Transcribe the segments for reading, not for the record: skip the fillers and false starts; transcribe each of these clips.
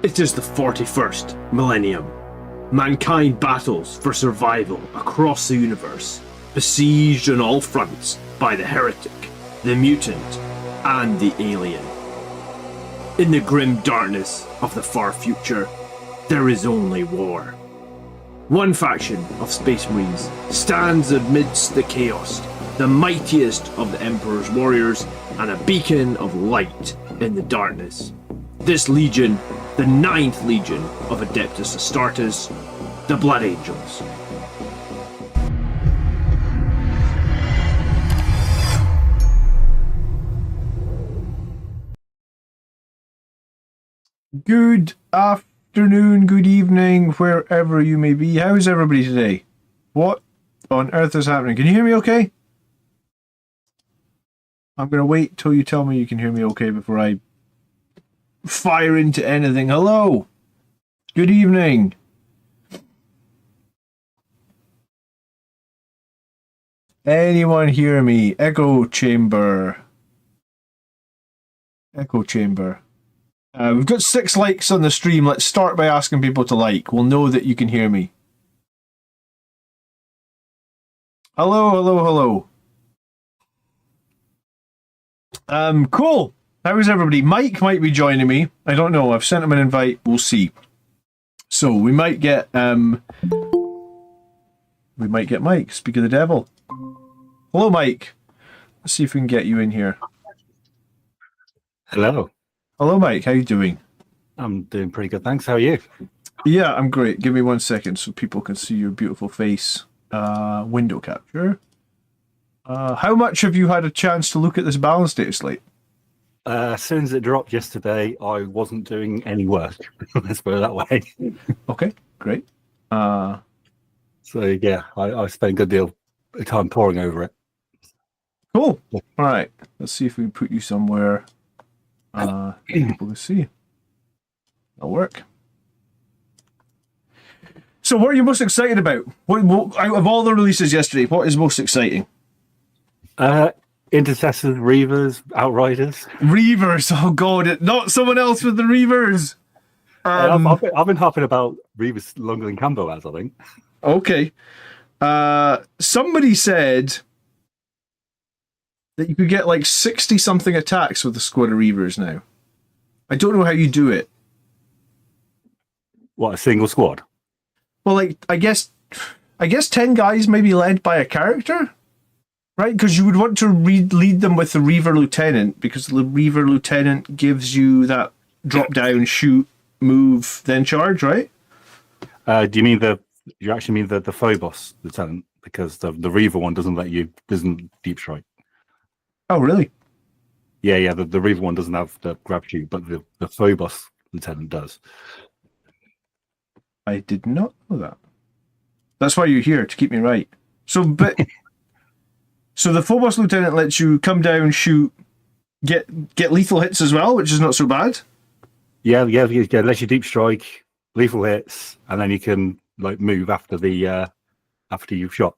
It is the 41st millennium. Mankind battles for survival across the universe, besieged on all fronts by the heretic, the mutant, and the alien. In the grim darkness of the far future, there is only war. One faction of Space Marines stands amidst the chaos, the mightiest of the Emperor's warriors, and a beacon of light in the darkness. This legion, the 9th Legion of Adeptus Astartes, the Blood Angels. Good afternoon, good evening, wherever you may be. How's everybody today? What on earth is happening? Can you hear me okay? I'm going to wait till you tell me you can hear me okay before I fire into anything. Hello. Good evening. Anyone hear me? Echo chamber. Echo chamber. We've got 6 likes on the stream. Let's start by asking people to like. We'll know that you can hear me. Hello, hello, hello. Cool. How is everybody? Mike might be joining me. I don't know. I've sent him an invite. We'll see. So we might get Mike. Speak of the devil. Hello, Mike. Let's see if we can get you in here. Hello. Hello, Mike. How you doing? I'm doing pretty good, thanks. How are you? Yeah, I'm great. Give me 1 second so people can see your beautiful face. Window capture. How much have you had a chance to look at this balance data slate? As soon as it dropped yesterday, I wasn't doing any work. Let's put it that way. Okay, great. So yeah, I spent a good deal of time poring over it. Cool. All right. Let's see if we can put you somewhere people can see. That'll work. So what are you most excited about? What out of all the releases yesterday, what is most exciting? Intercessors, Reavers, Outriders. Reavers. Oh god, not someone else with the Reavers. I've been harping about Reavers longer than Cambo has, I think. Okay. Somebody said that you could get like 60 something attacks with a squad of Reavers now. I don't know how you do it. What, a single squad? Well, like I guess 10 guys may be led by a character, right? Because you would want to lead them with the Reaver Lieutenant, because the Reaver Lieutenant gives you that drop down, shoot, move, then charge, right? Do you mean you actually mean the Phobos Lieutenant? Because the Reaver one doesn't deep strike. Oh, really? Yeah. The Reaver one doesn't have the grab shoot, but the Phobos Lieutenant does. I did not know that. That's why you're here, to keep me right. So the Phobos Lieutenant lets you come down, shoot, get lethal hits as well, which is not so bad. Yeah. Lets you deep strike, lethal hits, and then you can like move after you've shot.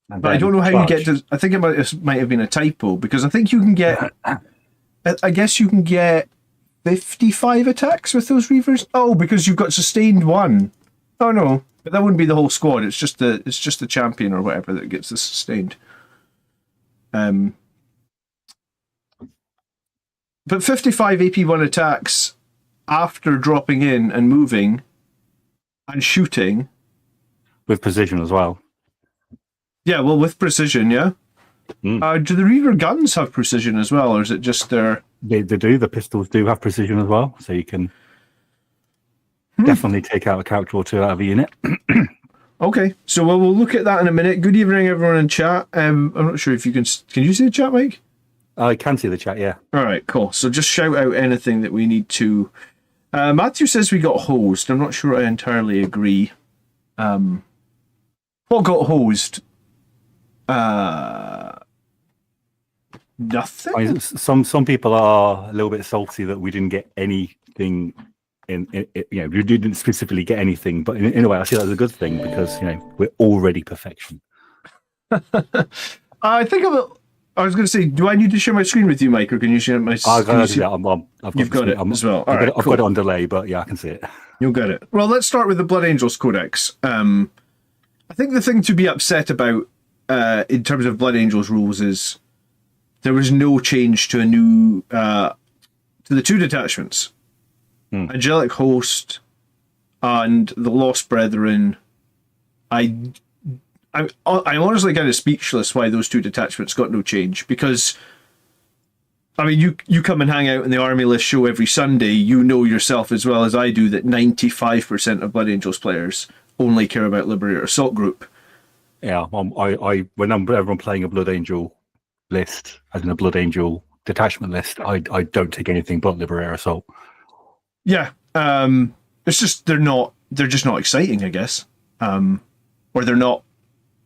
But I don't know how you get to. I think it might have been a typo, because I think you can get. I guess you can get 55 attacks with those Reavers. Oh, because you've got sustained 1. Oh no, but that wouldn't be the whole squad. It's just the champion or whatever that gets the sustained. But 55 AP1 attacks after dropping in and moving and shooting with precision as well. Yeah, well, with precision, yeah. Do the Reaver guns have precision as well, or is it just their... They do. The pistols do have precision as well, so you can definitely take out a character or two out of a unit. Okay, so we'll look at that in a minute. Good evening, everyone in chat. I'm not sure if you can... Can you see the chat, Mike? I can see the chat, yeah. All right, cool. So just shout out anything that we need to... Matthew says we got hosed. I'm not sure I entirely agree. What got hosed? Nothing. I mean, some people are a little bit salty that we didn't get anything in we didn't specifically get anything, but in a way I see that as a good thing, because we're already perfection. I think of it I was going to say, do I need to share my screen with you, Mike, or can you share my screen? You've got it as well. All right, I've got it on delay, but yeah, I can see it. You'll get it. Well, let's start with the Blood Angels Codex. I think the thing to be upset about in terms of Blood Angels rules is there was no change to to the 2 detachments. Angelic Host and the Lost Brethren. I'm honestly kind of speechless why those 2 detachments got no change, because I mean, you come and hang out in the Army List show every Sunday. You know yourself as well as I do that 95% of Blood Angels players only care about Liberator Assault Group. Yeah, whenever I'm playing a Blood Angel list, as in a Blood Angel detachment list, I don't take anything but Liberator Assault. Yeah, it's just they're just not exciting, I guess, or they're not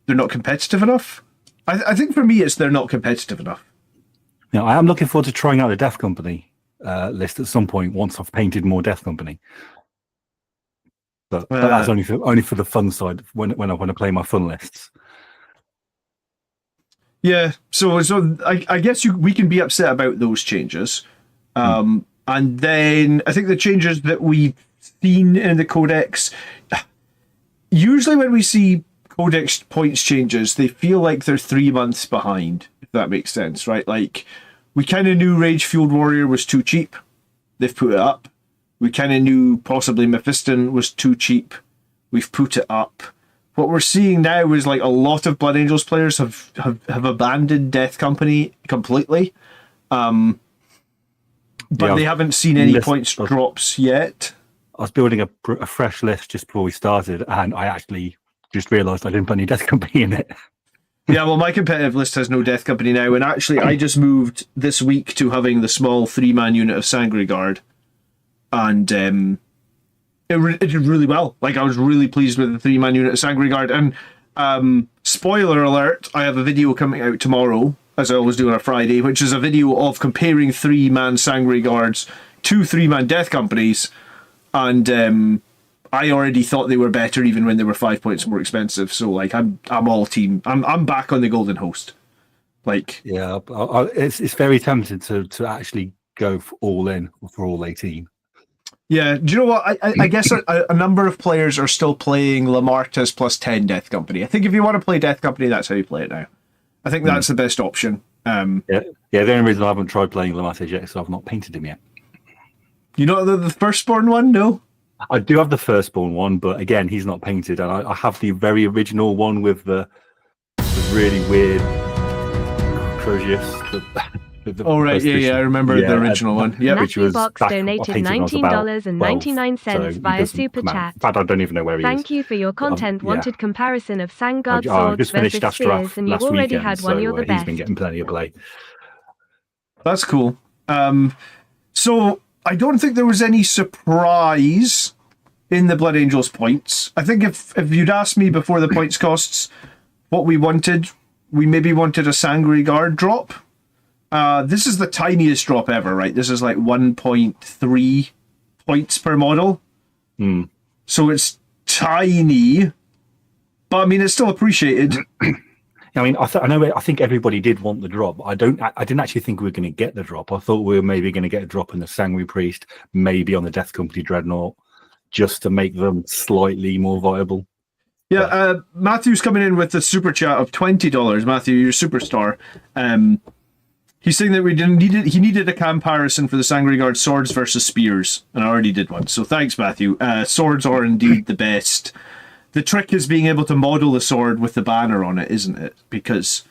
competitive enough. I think for me, it's they're not competitive enough. Now, I am looking forward to trying out the Death Company list at some point once I've painted more Death Company. But that's only for the fun side when I want to play my fun lists. Yeah, so I guess we can be upset about those changes, and then I think the changes that we've seen in the Codex. Usually, when we see Codex points changes, they feel like they're 3 months behind. If that makes sense, right? Like we kind of knew Rage Fueled Warrior was too cheap. They've put it up. We kind of knew possibly Mephiston was too cheap. We've put it up. What we're seeing now is like a lot of Blood Angels players have abandoned Death Company completely. But they haven't seen any points drops yet. I was building a fresh list just before we started, and I actually just realised I didn't put any Death Company in it. Yeah, well, my competitive list has no Death Company now, and actually I just moved this week to having the small 3-man unit of Sangre Guard. And it did really well. Like, I was really pleased with the 3-man unit of Sangre Guard. And spoiler alert, I have a video coming out tomorrow, as I always do on a Friday, which is a video of comparing 3-man Sangre Guards to 3-man Death Companies. And I already thought they were better even when they were 5 points more expensive. So, like, I'm all team. I'm back on the Golden Host. Like, yeah, it's very tempting to actually go all in for all 18. Yeah, do you know what? I guess a number of players are still playing Lamartas plus 10 Death Company. I think if you want to play Death Company, that's how you play it now. I think that's the best option. Yeah, the only reason I haven't tried playing Lamartas yet is I've not painted him yet. You know the Firstborn one? No? I do have the Firstborn one, but again, he's not painted. And I have the very original one with the really weird Crozius. I remember the original one. Yeah, which was Box donated $19.99 via Super Chat. In fact, I don't even know where he is. Thank you for your content. Wanted comparison of Sangard swords versus spears, and you've already had one. You're the best. He's been getting plenty of play. That's cool. So I don't think there was any surprise in the Blood Angels points. I think if you'd asked me before the points costs what we wanted, we maybe wanted a Sangre Guard drop. This is the tiniest drop ever, right? This is like 1.3 points per model. So it's tiny, but I mean, it's still appreciated. I mean, I think everybody did want the drop. I didn't actually think we were going to get the drop. I thought we were maybe going to get a drop in the Sangre Priest, maybe on the Death Company Dreadnought, just to make them slightly more viable. Yeah, Matthew's coming in with a super chat of $20. Matthew, you're a superstar. He's saying that he needed a comparison for the Sangre Guard swords versus spears, and I already did one. So thanks, Matthew. Swords are indeed the best. The trick is being able to model the sword with the banner on it, isn't it? Because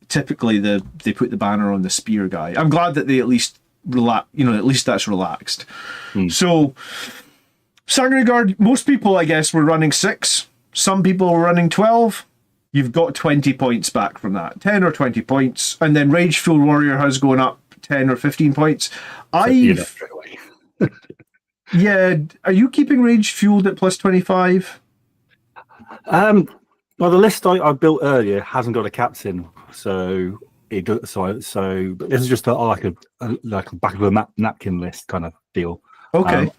typically they put the banner on the spear guy. I'm glad that they at least at least that's relaxed. So Sangre Guard, most people I guess were running 6. Some people were running 12. You've got 20 points back from that, 10 or 20 points, and then Rage Fueled Warrior has gone up 10 or 15 points. Yeah, are you keeping Rage Fueled at plus 25? Well, the list I built earlier hasn't got a captain, so it does. So but this is just like a back of a napkin list kind of deal. Okay,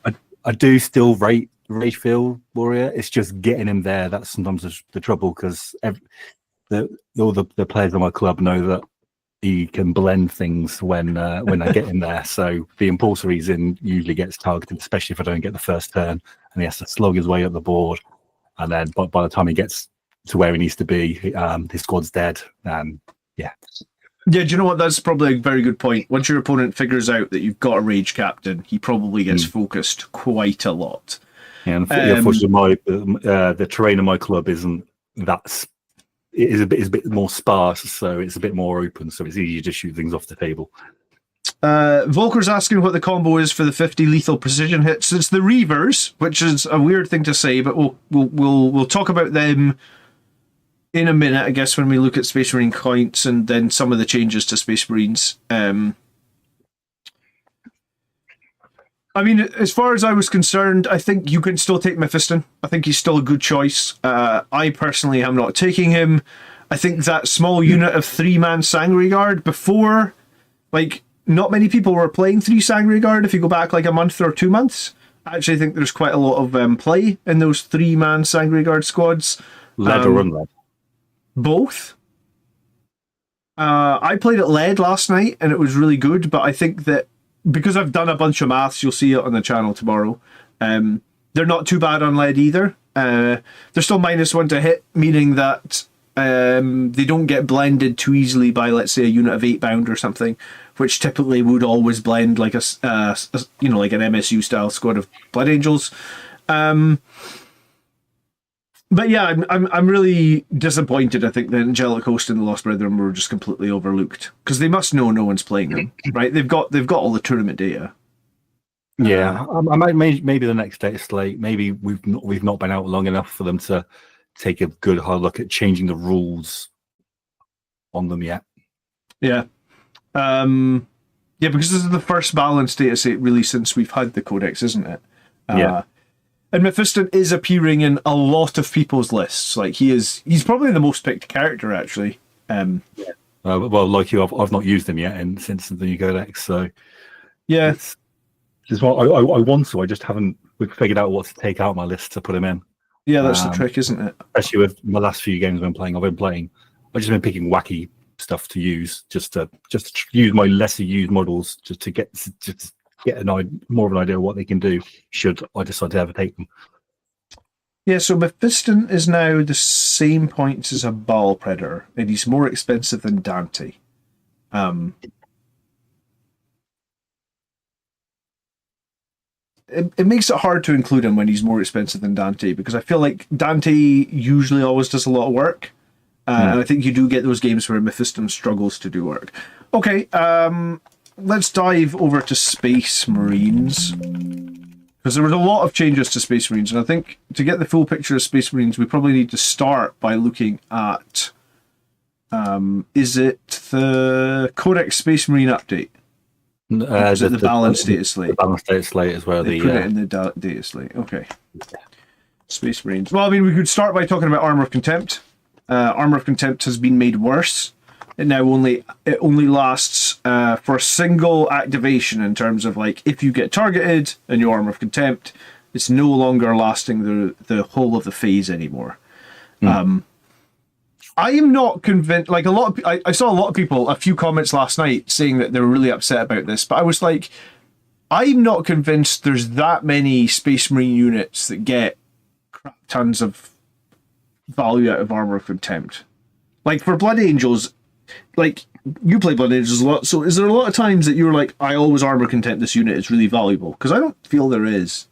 I do still rate Rage Fueled Warrior. It's just getting him there that's sometimes the trouble, because all the players on my club know that he can blend things when I get in there. So the Impulsor he's in usually gets targeted, especially if I don't get the first turn, and he has to slog his way up the board. And then by the time he gets to where he needs to be, his squad's dead. Yeah, do you know what? That's probably a very good point. Once your opponent figures out that you've got a rage captain, he probably gets focused quite a lot. Yeah, unfortunately, the terrain of my club isn't that. It is a bit more sparse, so it's a bit more open, so it's easier to shoot things off the table. Volker's asking what the combo is for the 50 lethal precision hits. It's the Reavers, which is a weird thing to say, but we'll talk about them in a minute, I guess, when we look at Space Marine counts and then some of the changes to Space Marines. I mean, as far as I was concerned, I think you can still take Mephiston. I think he's still a good choice. I personally am not taking him. I think that small unit of 3-man Sangre Guard before, like, not many people were playing 3 Sangre Guard if you go back like a month or 2 months. I actually think there's quite a lot of play in those 3-man Sangre Guard squads. Lead or unlead? Both. I played it lead last night and it was really good, but I think that because I've done a bunch of maths, you'll see it on the channel tomorrow. They're not too bad on lead either. They're still -1 to hit, meaning that they don't get blended too easily by, let's say, a unit of 8 bound or something, which typically would always blend like like an MSU style squad of Blood Angels. But yeah, I'm really disappointed. I think the Angelic Host and the Lost Brethren were just completely overlooked because they must know no one's playing them, right? They've got all the tournament data. Yeah, I might maybe the next Dataslate. Maybe we've not been out long enough for them to take a good hard look at changing the rules on them yet. Yeah, because this is the first balanced dataset really since we've had the Codex, isn't it? Yeah. And Mephiston is appearing in a lot of people's lists. Like he's probably the most picked character actually. Well, like you, I've not used him yet, and since the new Codex, so yeah, this is what I want to. I just haven't figured out what to take out my list to put him in. Yeah, that's the trick, isn't it? Especially with my last few games I've just been picking wacky stuff to use, just to use my lesser used models, just to get more of an idea of what they can do should I decide to ever take them. Yeah, so Mephiston is now the same points as a Baal Predator, and he's more expensive than Dante. It makes it hard to include him when he's more expensive than Dante, because I feel like Dante usually always does a lot of work, and I think you do get those games where Mephiston struggles to do work. Okay, let's dive over to Space Marines, because there was a lot of changes to Space Marines, and I think to get the full picture of Space Marines, we probably need to start by looking at, is it the Codex Space Marine update? Is it the balanced data slate? The balanced data slate is where they put it in the data slate. Okay. Space Marines. Well, I mean, we could start by talking about Armor of Contempt. Armor of Contempt has been made worse. It now only lasts for a single activation in terms of, like, if you get targeted and your Armor of Contempt, it's no longer lasting the whole of the phase anymore. I am not convinced. Like, I saw a lot of people, a few comments last night saying that they were really upset about this, but I was like, I'm not convinced there's that many Space Marine units that get crap tons of value out of Armor of Contempt. Like, for Blood Angels, like, you play Blood Angels a lot, so is there a lot of times that you're like, I always Armor Contempt this unit, it's really valuable? Because I don't feel there is.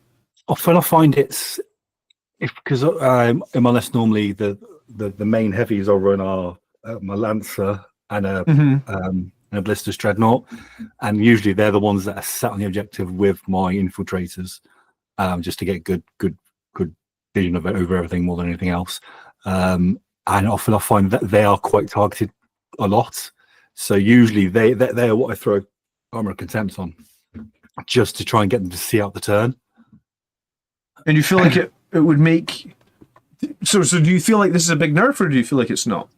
Often I find because in my list normally the main heavies I run are my Lancer and a Blister's Dreadnought, and usually they're the ones that are sat on the objective with my infiltrators, just to get good vision of it over everything more than anything else. And often I find that they are quite targeted a lot, so usually they are what I throw Armor of Contempt on, just to try and get them to see out the turn. And you feel like it would make. So do you feel like this is a big nerf, or do you feel like it's not?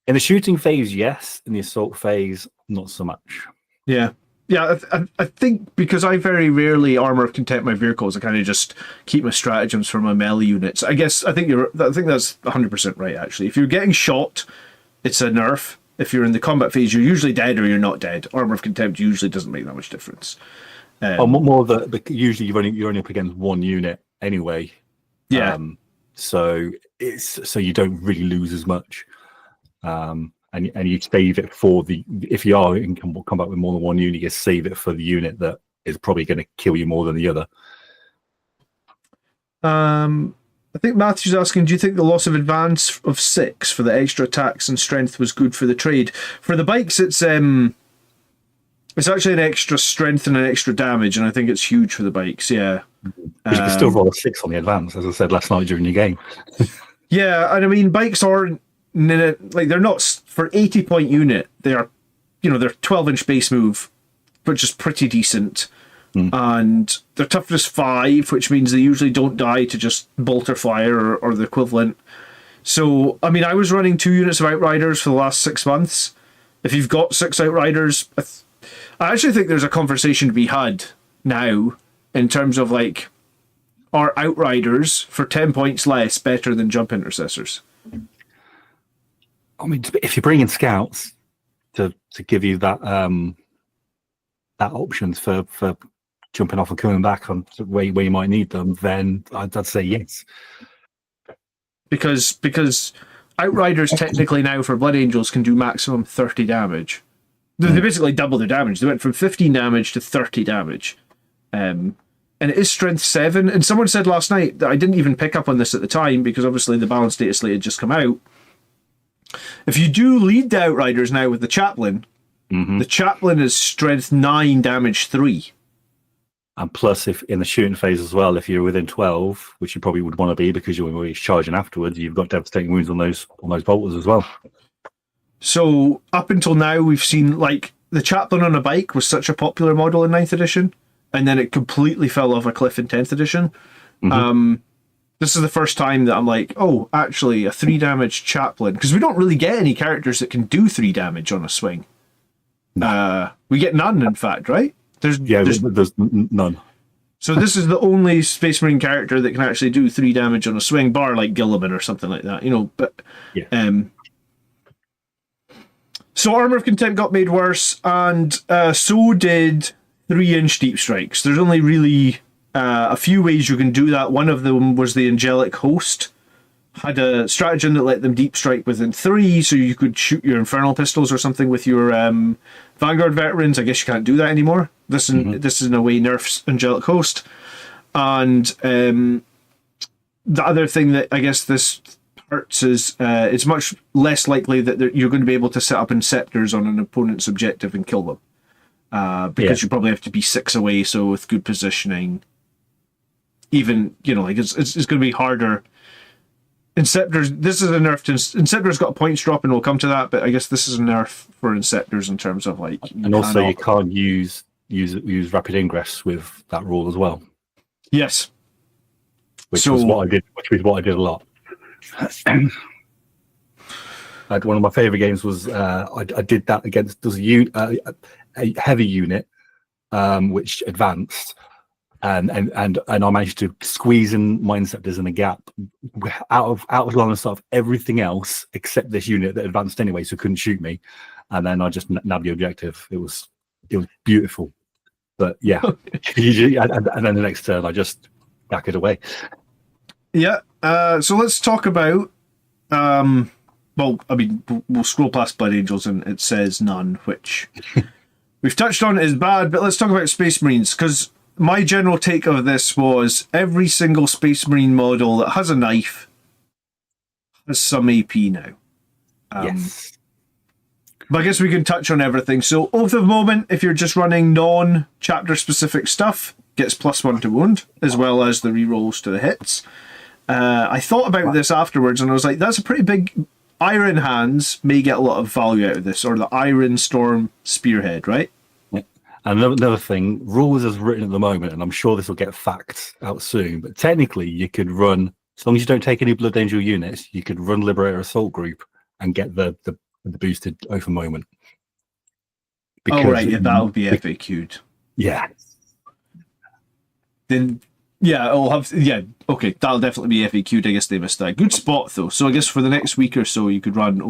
In the shooting phase, yes. In the assault phase, not so much. Yeah. I think because I very rarely Armor of Contempt my vehicles, I kind of just keep my stratagems for my melee units. I think that's 100% right. Actually, if you're getting shot, it's a nerf. if you're in the combat phase, you're usually dead or you're not dead. Armor of Contempt usually doesn't make that much difference. More usually you're only up against one unit anyway. Yeah. So you don't really lose as much. And you save it for if you are in combat with more than one unit, you save it for the unit that is probably going to kill you more than the other. I think Matthew's asking, do you think the loss of advance of 6 for the extra attacks and strength was good for the trade? For the bikes, it's actually an extra strength and an extra damage, and I think it's huge for the bikes, yeah. You can still roll a 6 on the advance, as I said last night during your game. Yeah, and I mean, bikes aren't, like, they're not, for 80-point unit, they are, they're 12-inch base move, which is pretty decent. And they're toughness 5, which means they usually don't die to just bolter fire or the equivalent. So, I mean, I was running 2 units of Outriders for the last 6 months. If you've got 6 Outriders, I actually think there's a conversation to be had now in terms of, like, are Outriders for 10 points less better than Jump Intercessors? I mean, if you're bringing scouts to give you that that options for jumping off and coming back on where you might need them, then I'd say yes. Because Outriders technically now for Blood Angels can do maximum 30 damage. They basically double their damage. They went from 15 damage to 30 damage. And it is strength 7. And someone said last night that I didn't even pick up on this at the time because obviously the balanced data slate had just come out. If you do lead the Outriders now with the Chaplain, the Chaplain is strength 9, damage 3. And plus, if in the shooting phase as well, if you're within 12, which you probably would want to be because you're always charging afterwards, you've got devastating wounds on those bolters as well. So up until now, we've seen, like, the Chaplain on a bike was such a popular model in 9th edition, and then it completely fell off a cliff in 10th edition. This is the first time that I'm like, oh, actually, a 3 damage Chaplain, because we don't really get any characters that can do 3 damage on a swing. We get none, in fact, right? There's none. So this is the only Space Marine character that can actually do 3 damage on a swing, bar like Gilliman or something like that, But so Armor of Contempt got made worse, and so did 3-inch deep strikes. There's only really a few ways you can do that. One of them was the Angelic Host had a stratagem that let them deep strike within 3, so you could shoot your Infernal Pistols or something with your Vanguard Veterans. I guess you can't do that anymore. This in a way nerfs Angelic Host. And the other thing that I guess this hurts is it's much less likely that you're going to be able to set up Inceptors on an opponent's objective and kill them. Because you probably have to be 6 away, so with good positioning, even, it's going to be harder. Inceptors, this is a nerf to Inceptors got a points drop, and we'll come to that, but I guess this is a nerf for Inceptors in terms of, like, and also you can't use rapid ingress with that rule as well. Yes. Which was what I did a lot. One of my favorite games was I did that against a heavy unit which advanced, and I managed to squeeze in my Inceptors in a gap out of line of sight of everything else except this unit that advanced anyway, so couldn't shoot me, and then I just nabbed the objective. It was beautiful, but yeah, and then the next turn I just back it away. Yeah. So let's talk about. Well, I mean, we'll scroll past Blood Angels and it says none, which we've touched on is bad, but let's talk about Space Marines, because my general take of this was every single Space Marine model that has a knife has some AP now. Yes. But I guess we can touch on everything. So Oath of Moment, if you're just running non-chapter specific stuff, gets +1 to wound, as well as the rerolls to the hits. I thought about this afterwards and I was like, that's a pretty big... Iron Hands may get a lot of value out of this, or the Iron Storm Spearhead, right? Yeah. And another thing, rules as written at the moment, and I'm sure this will get facts out soon, but technically you could run, as long as you don't take any Blood Angel units, you could run Liberator Assault Group and get the boosted Oath of Moment. Right, yeah, that'll be FAQ'd. Yeah. Then... Yeah, okay, that'll definitely be FAQ'd. I guess they missed that. Good spot, though. So I guess for the next week or so, you could run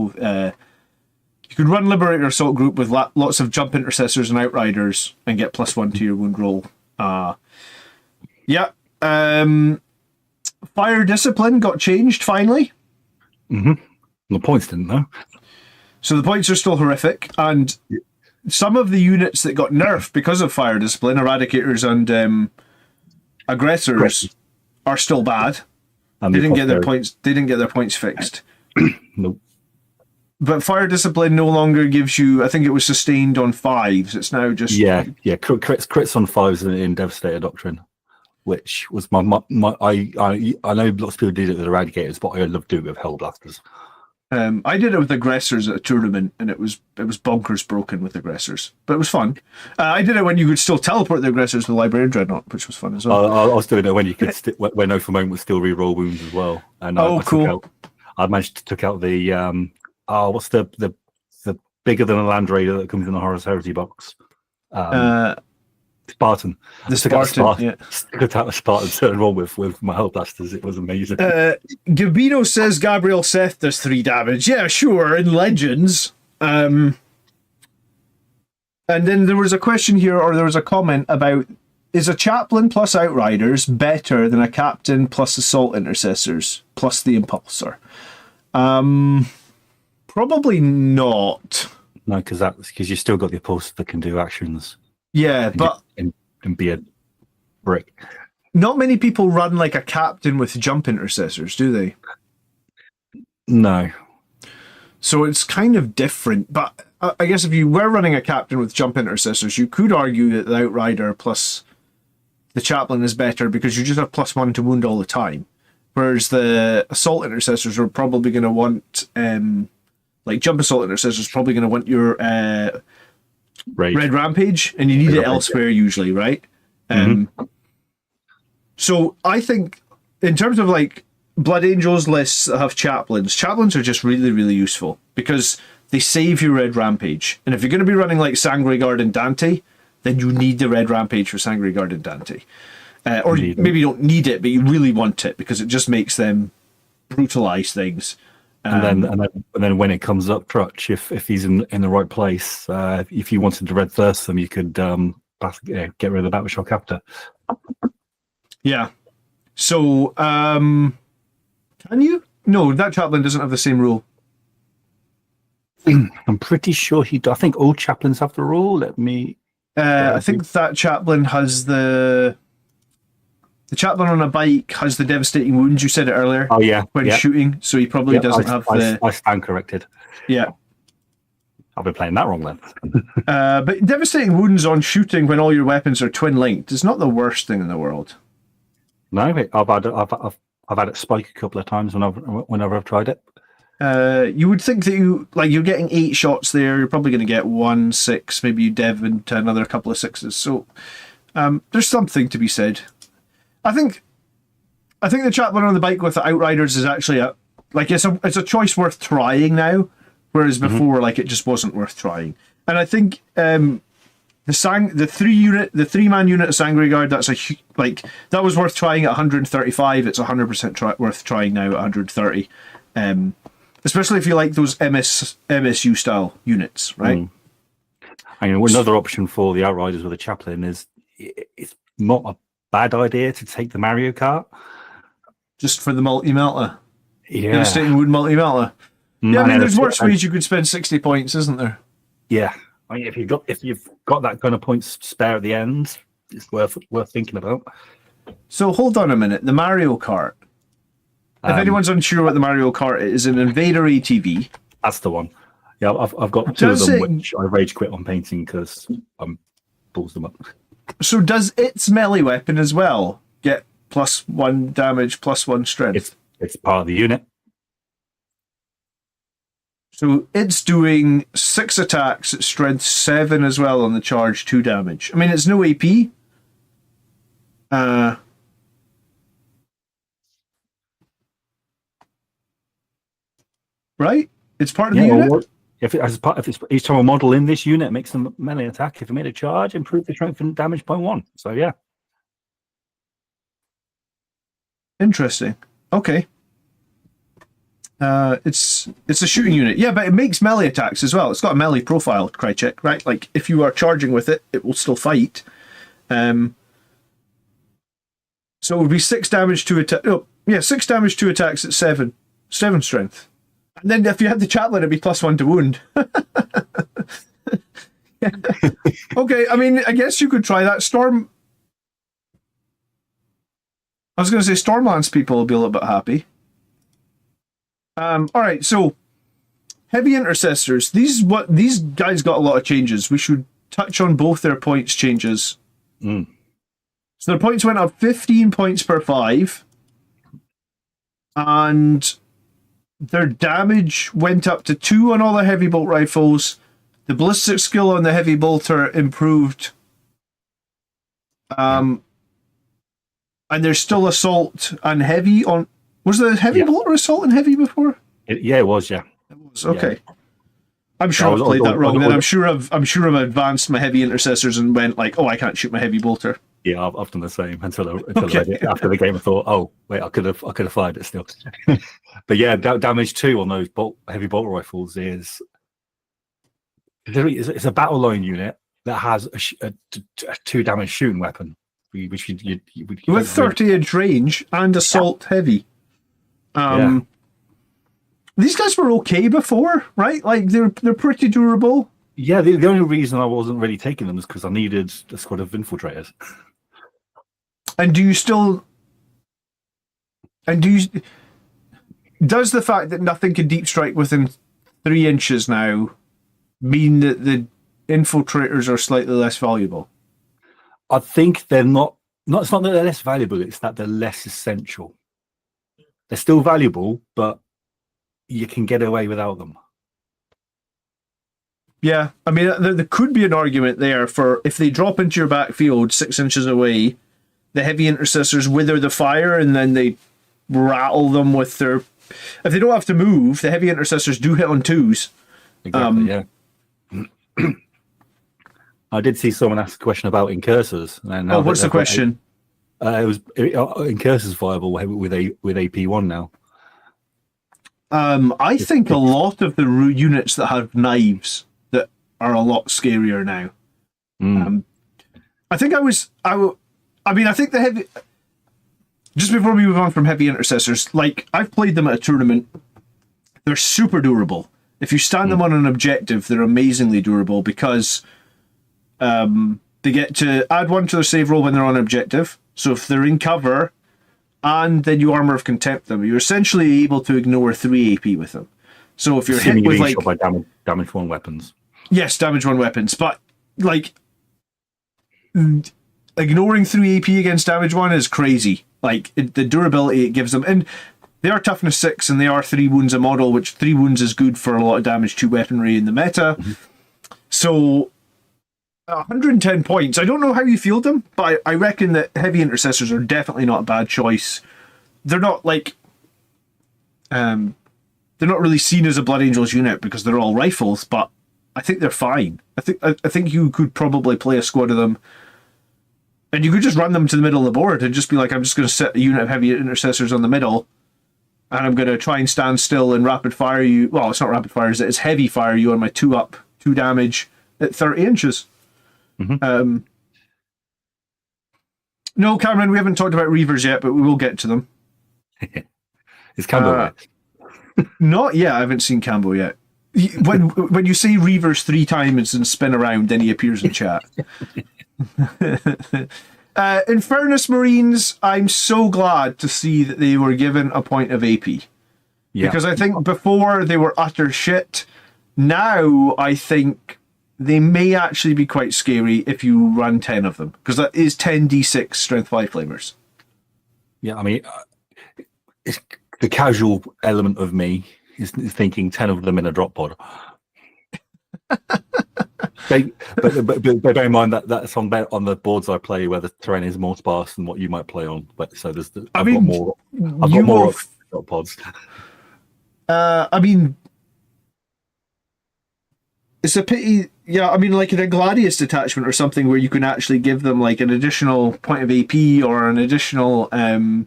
You could run Liberator Assault Group with lots of jump intercessors and outriders and get +1 to your wound roll. Yeah. Fire Discipline got changed finally. The points didn't, though. So the points are still horrific, and some of the units that got nerfed because of Fire Discipline, Eradicators and Aggressors, are still bad. And they didn't get their points. They didn't get their points fixed. Nope. But Fire Discipline no longer gives you. I think it was sustained on 5s. It's now just crits on 5s in Devastator Doctrine, which was I know lots of people did it with Eradicators, but I love doing it with Hellblasters. I did it with Aggressors at a tournament, and it was bonkers broken with Aggressors, but it was fun. I did it when you could still teleport the Aggressors to the Librarian Dreadnought, which was fun as well. I was doing it when you could when No For Moment would still re-roll wounds as well. And cool. I managed to took out the what's the bigger than a Land Raider that comes in the Horus Heresy box? Spartan. The Spartan, yeah. Cut out a Spartan turn one with my Hellblasters. It was amazing. Gabino says Gabriel Seth does 3 damage. Yeah, sure, in Legends. And then there was a question here, or there was a comment about, is a Chaplain plus Outriders better than a Captain plus Assault Intercessors plus the Impulsor? Probably not. No, because you still got the Impulsor that can do actions. Yeah, but and be a brick. Not many people run like a Captain with jump intercessors, do they? No. So it's kind of different. But I guess if you were running a Captain with jump intercessors, you could argue that the Outrider plus the Chaplain is better because you just have +1 to wound all the time. Whereas the Assault Intercessors are probably going to want, like Jump Assault Intercessors, probably going to want your Red Rampage, and you need it elsewhere usually, right? So I think in terms of like Blood Angels lists that have chaplains are just really, really useful because they save your Red Rampage. And if you're going to be running like Sangre Guard and Dante, then you need the Red Rampage for Sangre Guard and Dante. Or maybe you don't need it, but you really want it because it just makes them brutalize things. And then when it comes up Crutch, if he's in the right place, if you wanted to Red Thirst them, you could get rid of the Battle Shock after. Yeah. So can you? No, that Chaplain doesn't have the same rule. I'm pretty sure I think all Chaplains have the rule. Let me. I think that Chaplain has the Chaplain on a bike has the devastating wounds. You said it earlier. Oh yeah, when shooting, so he probably doesn't have the. I stand corrected. Yeah, I've been playing that wrong then. But devastating wounds on shooting when all your weapons are twin linked is not the worst thing in the world. No, I've had it spike a couple of times whenever I've tried it. You would think that you're getting 8 shots there. You're probably going to get 1, 6, maybe you dev into another couple of 6s. So there's something to be said. I think the Chaplain on the bike with the Outriders is actually it's a choice worth trying now, whereas before it just wasn't worth trying. And I think the 3-man unit of Sangre Guard, that was worth trying at 135. It's 100% worth trying now at 130. Especially if you like those MSU style units, right? Another option for the Outriders with a Chaplain is it's not a bad idea to take the Mario Kart. Just for the multi-melter? Yeah. Devastating wound multi-melter? Yeah, there's worse ways you could spend 60 points, isn't there? Yeah. If you've got that kind of points spare at the end, it's worth thinking about. So hold on a minute. The Mario Kart. If anyone's unsure what the Mario Kart is, an Invader ATV. That's the one. Yeah, I've got 2 of them, which I rage quit on painting because pulls them up. So does its melee weapon as well get +1 damage, +1 strength? It's part of the unit. So it's doing 6 attacks at strength 7 as well on the charge, 2 damage. It's no AP. Right? It's part of the unit? If it's each time a model in this unit makes a melee attack, if it made a charge, improve the strength and damage by 1. So yeah. Interesting. Okay. It's a shooting unit. Yeah, but it makes melee attacks as well. It's got a melee profile, Krychek, right? Like, if you are charging with it, it will still fight. So it would be 6 damage to attack. Oh, yeah, 6 damage to attacks at 7 strength. And then if you had the chaplain, it'd be +1 to wound. Yeah. Okay, I mean, I guess you could try that. I was going to say Stormlance people will be a little bit happy. All right, so heavy intercessors. These guys got a lot of changes. We should touch on both their points changes. Mm. So their points went up 15 points per 5, and their damage went up to 2 on all the heavy bolt rifles. The ballistic skill on the heavy bolter improved. And there's still assault and heavy on. Was the heavy bolter assault and heavy before? It was, yeah. It was, okay. Yeah. I'm sure I've played that wrong. Then I'm sure I've advanced my heavy intercessors and went like, oh, I can't shoot my heavy bolter. Yeah, I've done the same until I read it. After the game, I thought, oh wait, I could have fired it still. But yeah, damage 2 on those heavy bolt rifles is it's a battle line unit that has a 2 damage shooting weapon, which you with 30-inch range and assault heavy. These guys were okay before, right? Like they're pretty durable. Yeah, the only reason I wasn't really taking them is because I needed a squad of infiltrators. And does the fact that nothing can deep strike within 3 inches now mean that the infiltrators are slightly less valuable? I think they're not. It's not that they're less valuable. It's that they're less essential. They're still valuable, but you can get away without them. Yeah, I mean, there could be an argument there for if they drop into your backfield 6 inches away, the heavy intercessors wither the fire and then they rattle them with their. If they don't have to move, the heavy intercessors do hit on 2s. Exactly. Yeah. I did see someone ask a question about incursors. And what's the question? It was incursors viable with AP1 now. I think a lot of the units that have knives that are a lot scarier now. I think I think the heavy. Just before we move on from heavy intercessors, like I've played them at a tournament. They're super durable. If you stand them on an objective, they're amazingly durable because they get to add 1 to their save roll when they're on an objective. So if they're in cover, and then you Armor of Contempt them, you're essentially able to ignore 3 AP with them. So if you're hit with like by damage 1 weapons. Yes, damage 1 weapons, but like ignoring 3 AP against damage 1 is crazy. Like the durability it gives them, and they are toughness 6 and they are 3 wounds a model, which 3 wounds is good for a lot of damage to weaponry in the meta. So 110 points. I don't know how you field them, but I reckon that heavy intercessors are definitely not a bad choice. They're not like they're not really seen as a Blood Angels unit because they're all rifles, but I think they're fine. I think you could probably play a squad of them, and you could just run them to the middle of the board and just be like, I'm just going to set a unit of heavy intercessors on the middle, and I'm going to try and stand still and rapid fire you. Well, it's not rapid fire; it's heavy fire you on my 2 damage at 30 inches. No, Cameron, we haven't talked about Reavers yet, but we will get to them. Is Cambo Not yet. I haven't seen Cambo yet. When you say Reavers 3 times and spin around, then he appears in chat. Infernus Marines, I'm so glad to see that they were given a point of AP. Yeah. Because I think before they were utter shit. Now I think they may actually be quite scary if you run 10 of them, because that is 10d6 strength 5 flamers. Yeah, I mean, it's the casual element of me is thinking 10 of them in a drop pod. but bear in mind that's on the boards I play where the terrain is more sparse than what you might play on. But so I've got more drop pods. I mean, it's a pity. Yeah, I mean, like in a Gladius detachment or something where you can actually give them like an additional point of AP or an additional +1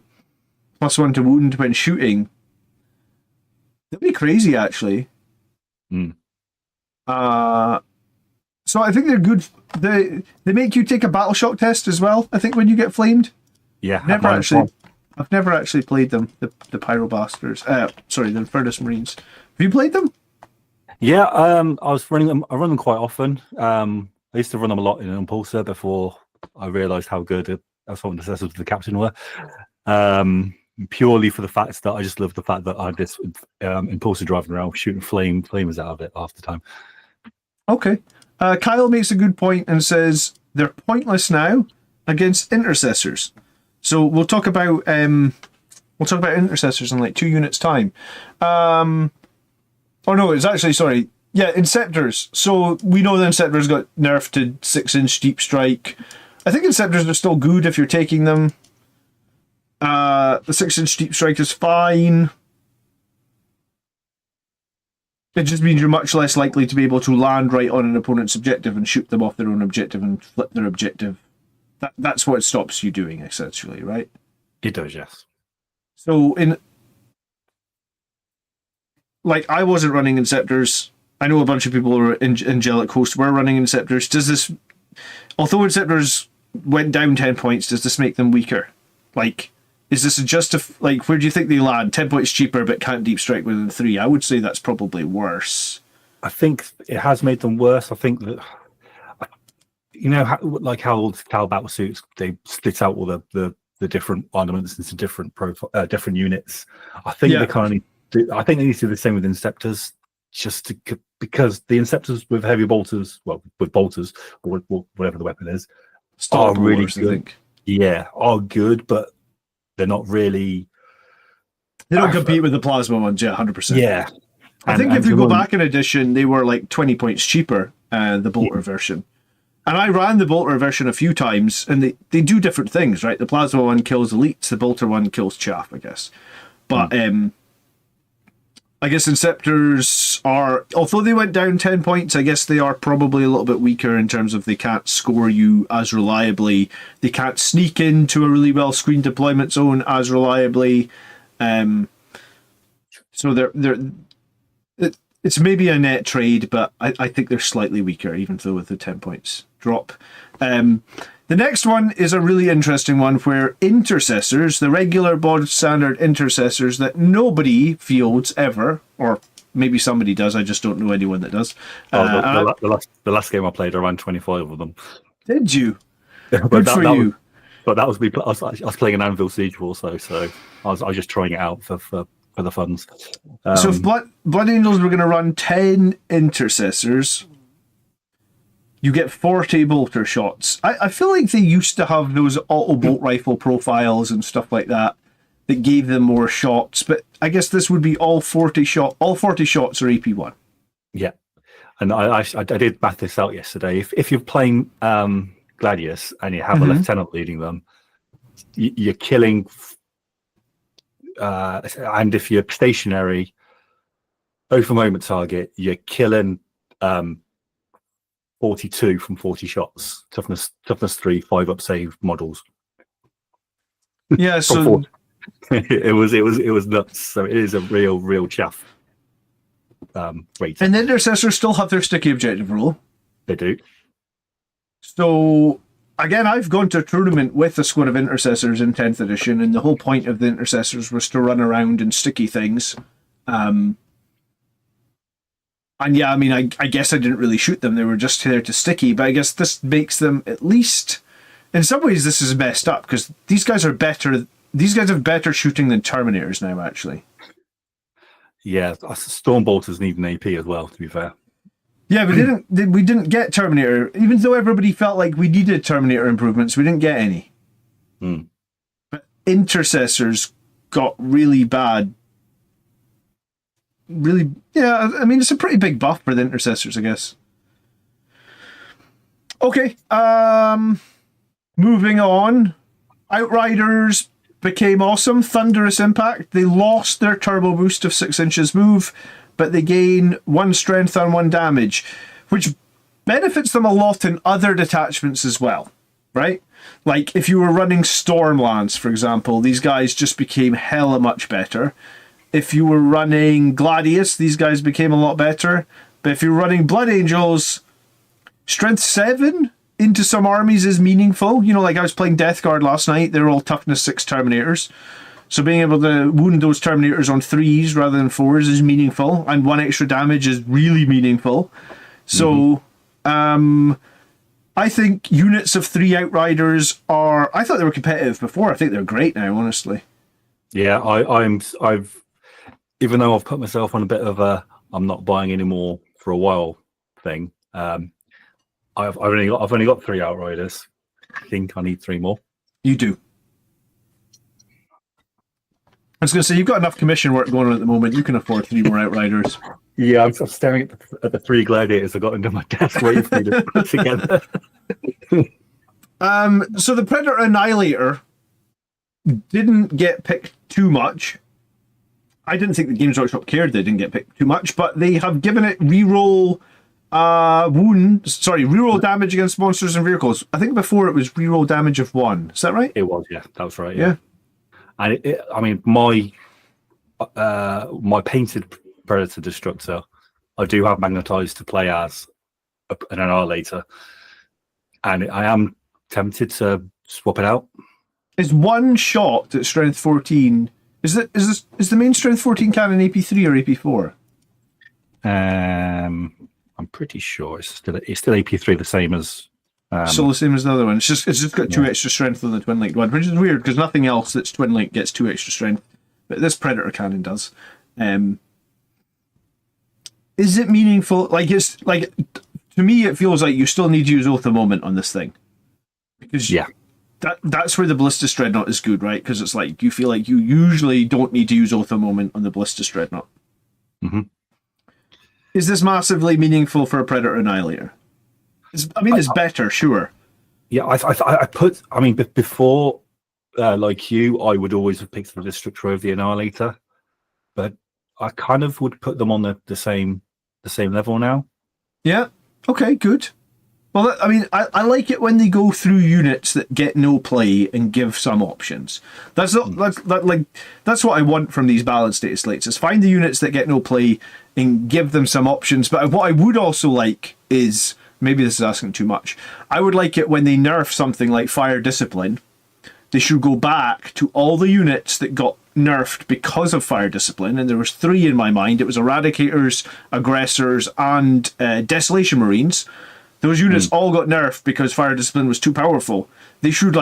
to wound when shooting. That'd be crazy, actually. Mm. So I think they're good. They make you take a battle shock test as well, I think, when you get flamed. Yeah. I've never actually played them, the Pyrobasters. The Furnace Marines. Have you played them? Yeah, I was running them. I run them quite often. I used to run them a lot in an Impulsor before I realised how good Assault Intercessors with the Captain were. Purely for the fact that I just love the fact that I had this Impulsor driving around shooting flamers out of it half the time. Okay. Kyle makes a good point and says they're pointless now against intercessors. So we'll talk about intercessors in like 2 units time. Oh no, it's actually, sorry. Yeah, Inceptors. So we know the Inceptors got nerfed to 6-inch deep strike. I think Inceptors are still good if you're taking them. The 6-inch deep strike is fine. It just means you're much less likely to be able to land right on an opponent's objective and shoot them off their own objective and flip their objective. That's what it stops you doing, essentially, right? It does, yes. So I wasn't running Inceptors. I know a bunch of people who are Angelic Host were running Inceptors. Although Inceptors went down 10 points, does this make them weaker? Is this where do you think they land? 10 points cheaper, but can't deep strike within 3. I would say that's probably worse. I think it has made them worse. I think that, how Cal battle suits, they split out all the different ornaments into different different units. I think they need to do the same with Inceptors, because the Inceptors with heavy bolters, with bolters or whatever the weapon is, are really good. I think. Yeah, are good, but they're not really. They don't compete with the plasma ones, 100%. Yeah, I think if you go back in edition, they were like 20 points cheaper, the bolter version. And I ran the bolter version a few times, and they do different things, right? The plasma one kills elites, the bolter one kills chaff, I guess. But I guess Inceptors are, although they went down 10 points, I guess they are probably a little bit weaker in terms of they can't score you as reliably. They can't sneak into a really well screened deployment zone as reliably. So it's maybe a net trade, but I think they're slightly weaker, even though with the 10 points drop. The next one is a really interesting one where intercessors, the regular bog standard intercessors that nobody fields ever, or maybe somebody does, I just don't know anyone that does. The last game I played, I ran 25 of them. Did you? Good for you. But that was me. I was playing an Anvil Siege also, so I was just trying it out for the funds. So if Blood Angels were going to run 10 intercessors, you get 40 bolter shots. I feel like they used to have those auto bolt rifle profiles and stuff like that gave them more shots, but I guess this would be all 40 shots are AP1. Yeah, and I did math this out yesterday. If you're playing Gladius and you have a lieutenant leading them, you're killing, and if you're stationary, over moment target, you're killing 42 from 40 shots. Toughness 3, 5 up save models. Yeah, so it was nuts. So it is a real chaff rate. And the intercessors still have their sticky objective rule. They do. So again, I've gone to a tournament with a squad of intercessors in 10th edition, and the whole point of the intercessors was to run around and sticky things. And yeah, I mean, I guess I didn't really shoot them. They were just there to sticky, but I guess this makes them, at least in some ways, this is messed up because these guys are better. These guys have better shooting than Terminators now, actually. Yeah, Storm Bolters need an AP as well, to be fair. Yeah, we didn't get Terminator, even though everybody felt like we needed Terminator improvements. We didn't get any. But intercessors got really bad. Really, yeah, I mean, it's a pretty big buff for the intercessors, I guess. Okay, moving on. Outriders became awesome. Thunderous Impact. They lost their turbo boost of 6 inches move, but they gain 1 strength and 1 damage, which benefits them a lot in other detachments as well, right? Like, if you were running Stormlands, for example, these guys just became hella much better. If you were running Gladius, these guys became a lot better. But if you're running Blood Angels, Strength 7 into some armies is meaningful. You know, like I was playing Death Guard last night. They're all Toughness 6 Terminators. So being able to wound those Terminators on 3s rather than 4s is meaningful. And 1 extra damage is really meaningful. So, I think units of 3 Outriders are... I thought they were competitive before. I think they're great now, honestly. Yeah, I've even though I've put myself on a bit of a I'm not buying anymore for a while thing. I've only got 3 Outriders. I think I need 3 more. You do. I was going to say, you've got enough commission work going on at the moment. You can afford 3 more Outriders. Yeah, I'm staring at the 3 Gladiators I got under my desk waiting for me to put together. So the Predator Annihilator didn't get picked too much. I didn't think the Games Workshop cared they didn't get picked too much, but they have given it reroll reroll damage against monsters and vehicles. I think before it was reroll damage of 1. Is that right? It was, yeah. That was right, yeah. And I mean, my painted Predator Destructor, I do have magnetized to play as an Annihilator, and I am tempted to swap it out. Is 1 shot at strength 14? Is the main strength 14 cannon AP3 or AP4? I'm pretty sure it's still AP3, the same as. So the same as the other one. It's just got 2 extra strength on the twin linked one, which is weird because nothing else that's twin linked gets 2 extra strength, but this Predator cannon does. Is it meaningful? Like, it's like, to me, it feels like you still need to use Oath of Moment on this thing, because that's where the Ballistus Dreadnought is good, right? Because it's like you feel like you usually don't need to use Oath of Moment on the Ballistus Dreadnought. Mm-hmm. Is this massively meaningful for a Predator Annihilator? It's better, sure. Yeah, I mean, before, like you, I would always have picked the Destructor over the Annihilator, but I kind of would put them on the same level now. Yeah. Okay, good. Well, I mean, I like it when they go through units that get no play and give some options. That's what I want from these balanced data slates, is find the units that get no play and give them some options. But what I would also like is, maybe this is asking too much, I would like it when they nerf something like Fire Discipline. They should go back to all the units that got nerfed because of Fire Discipline, and there was 3 in my mind. It was Eradicators, Aggressors, and Desolation Marines. Those units all got nerfed because Fire Discipline was too powerful. They should,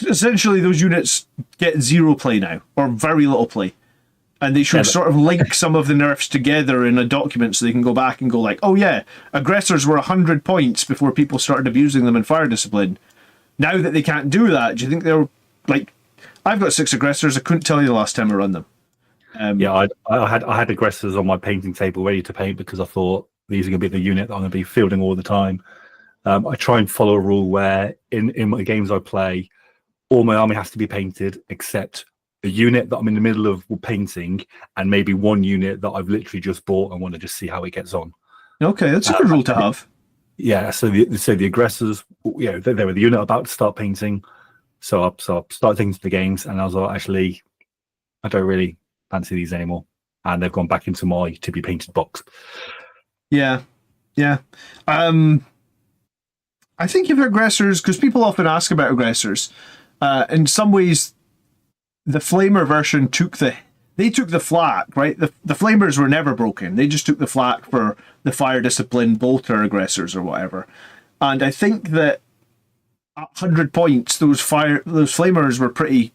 essentially those units get 0 play now, or very little play. And they should sort of link some of the nerfs together in a document so they can go back and go like, oh yeah, Aggressors were 100 points before people started abusing them in Fire Discipline. Now that they can't do that, do you think they're like... I've got 6 Aggressors. I couldn't tell you the last time I run them. I had Aggressors on my painting table ready to paint because I thought these are going to be the unit that I'm going to be fielding all the time. I try and follow a rule where in my games I play, all my army has to be painted except a unit that I'm in the middle of painting and maybe 1 unit that I've literally just bought and want to just see how it gets on. Okay, that's a good rule to have. Yeah, so the Aggressors, they were the unit about to start painting. So I started thinking to the games, and I was like, actually, I don't really fancy these anymore. And they've gone back into my to be painted box. Yeah. I think of Aggressors, because people often ask about Aggressors. In some ways, the Flamer version took the flak, right? The Flamers were never broken. They just took the flak for the Fire Discipline Bolter Aggressors or whatever. And I think that at 100 points, those Flamers were pretty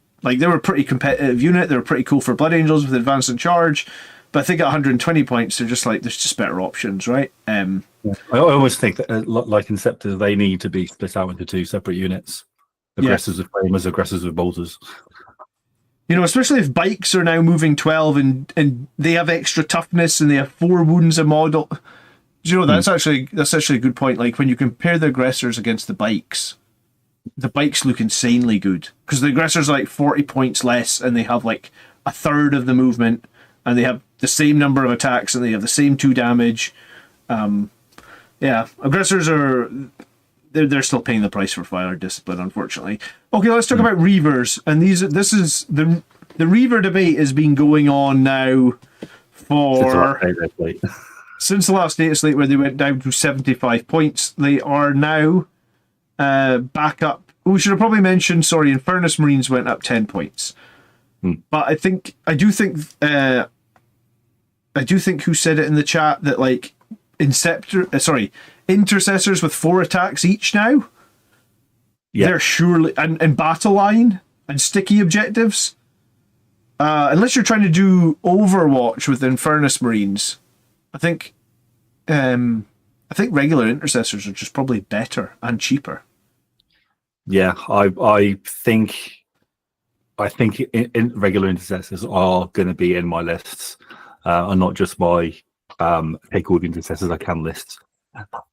competitive unit. They were pretty cool for Blood Angels with Advance and Charge. But I think at 120 points, they're just like, there's just better options, right? I almost think that, like Inceptors, they need to be split out into 2 separate units. Aggressors with Flamers, Aggressors with Bolters. Especially if bikes are now moving 12 and they have extra toughness and they have 4 wounds a model. That's actually a good point. Like when you compare the Aggressors against the bikes look insanely good because the Aggressors are like 40 points less and they have like a third of the movement and they have the same number of attacks and they have the same 2 damage. Aggressors are... They're still paying the price for Fire Discipline, unfortunately. Okay, let's talk about Reavers. And this is the Reaver debate has been going on now for since the last Dataslate, where they went down to 75 points. They are now back up. We should have probably mentioned, Infernus Marines went up 10 points. But I do think who said it in the chat that like intercessors with 4 attacks each now. They're surely and battle line and sticky objectives. Unless you're trying to do Overwatch with Infernus Marines, I think regular intercessors are just probably better and cheaper. Yeah, I think in regular intercessors are going to be in my lists, and not just my take all the intercessors I can lists,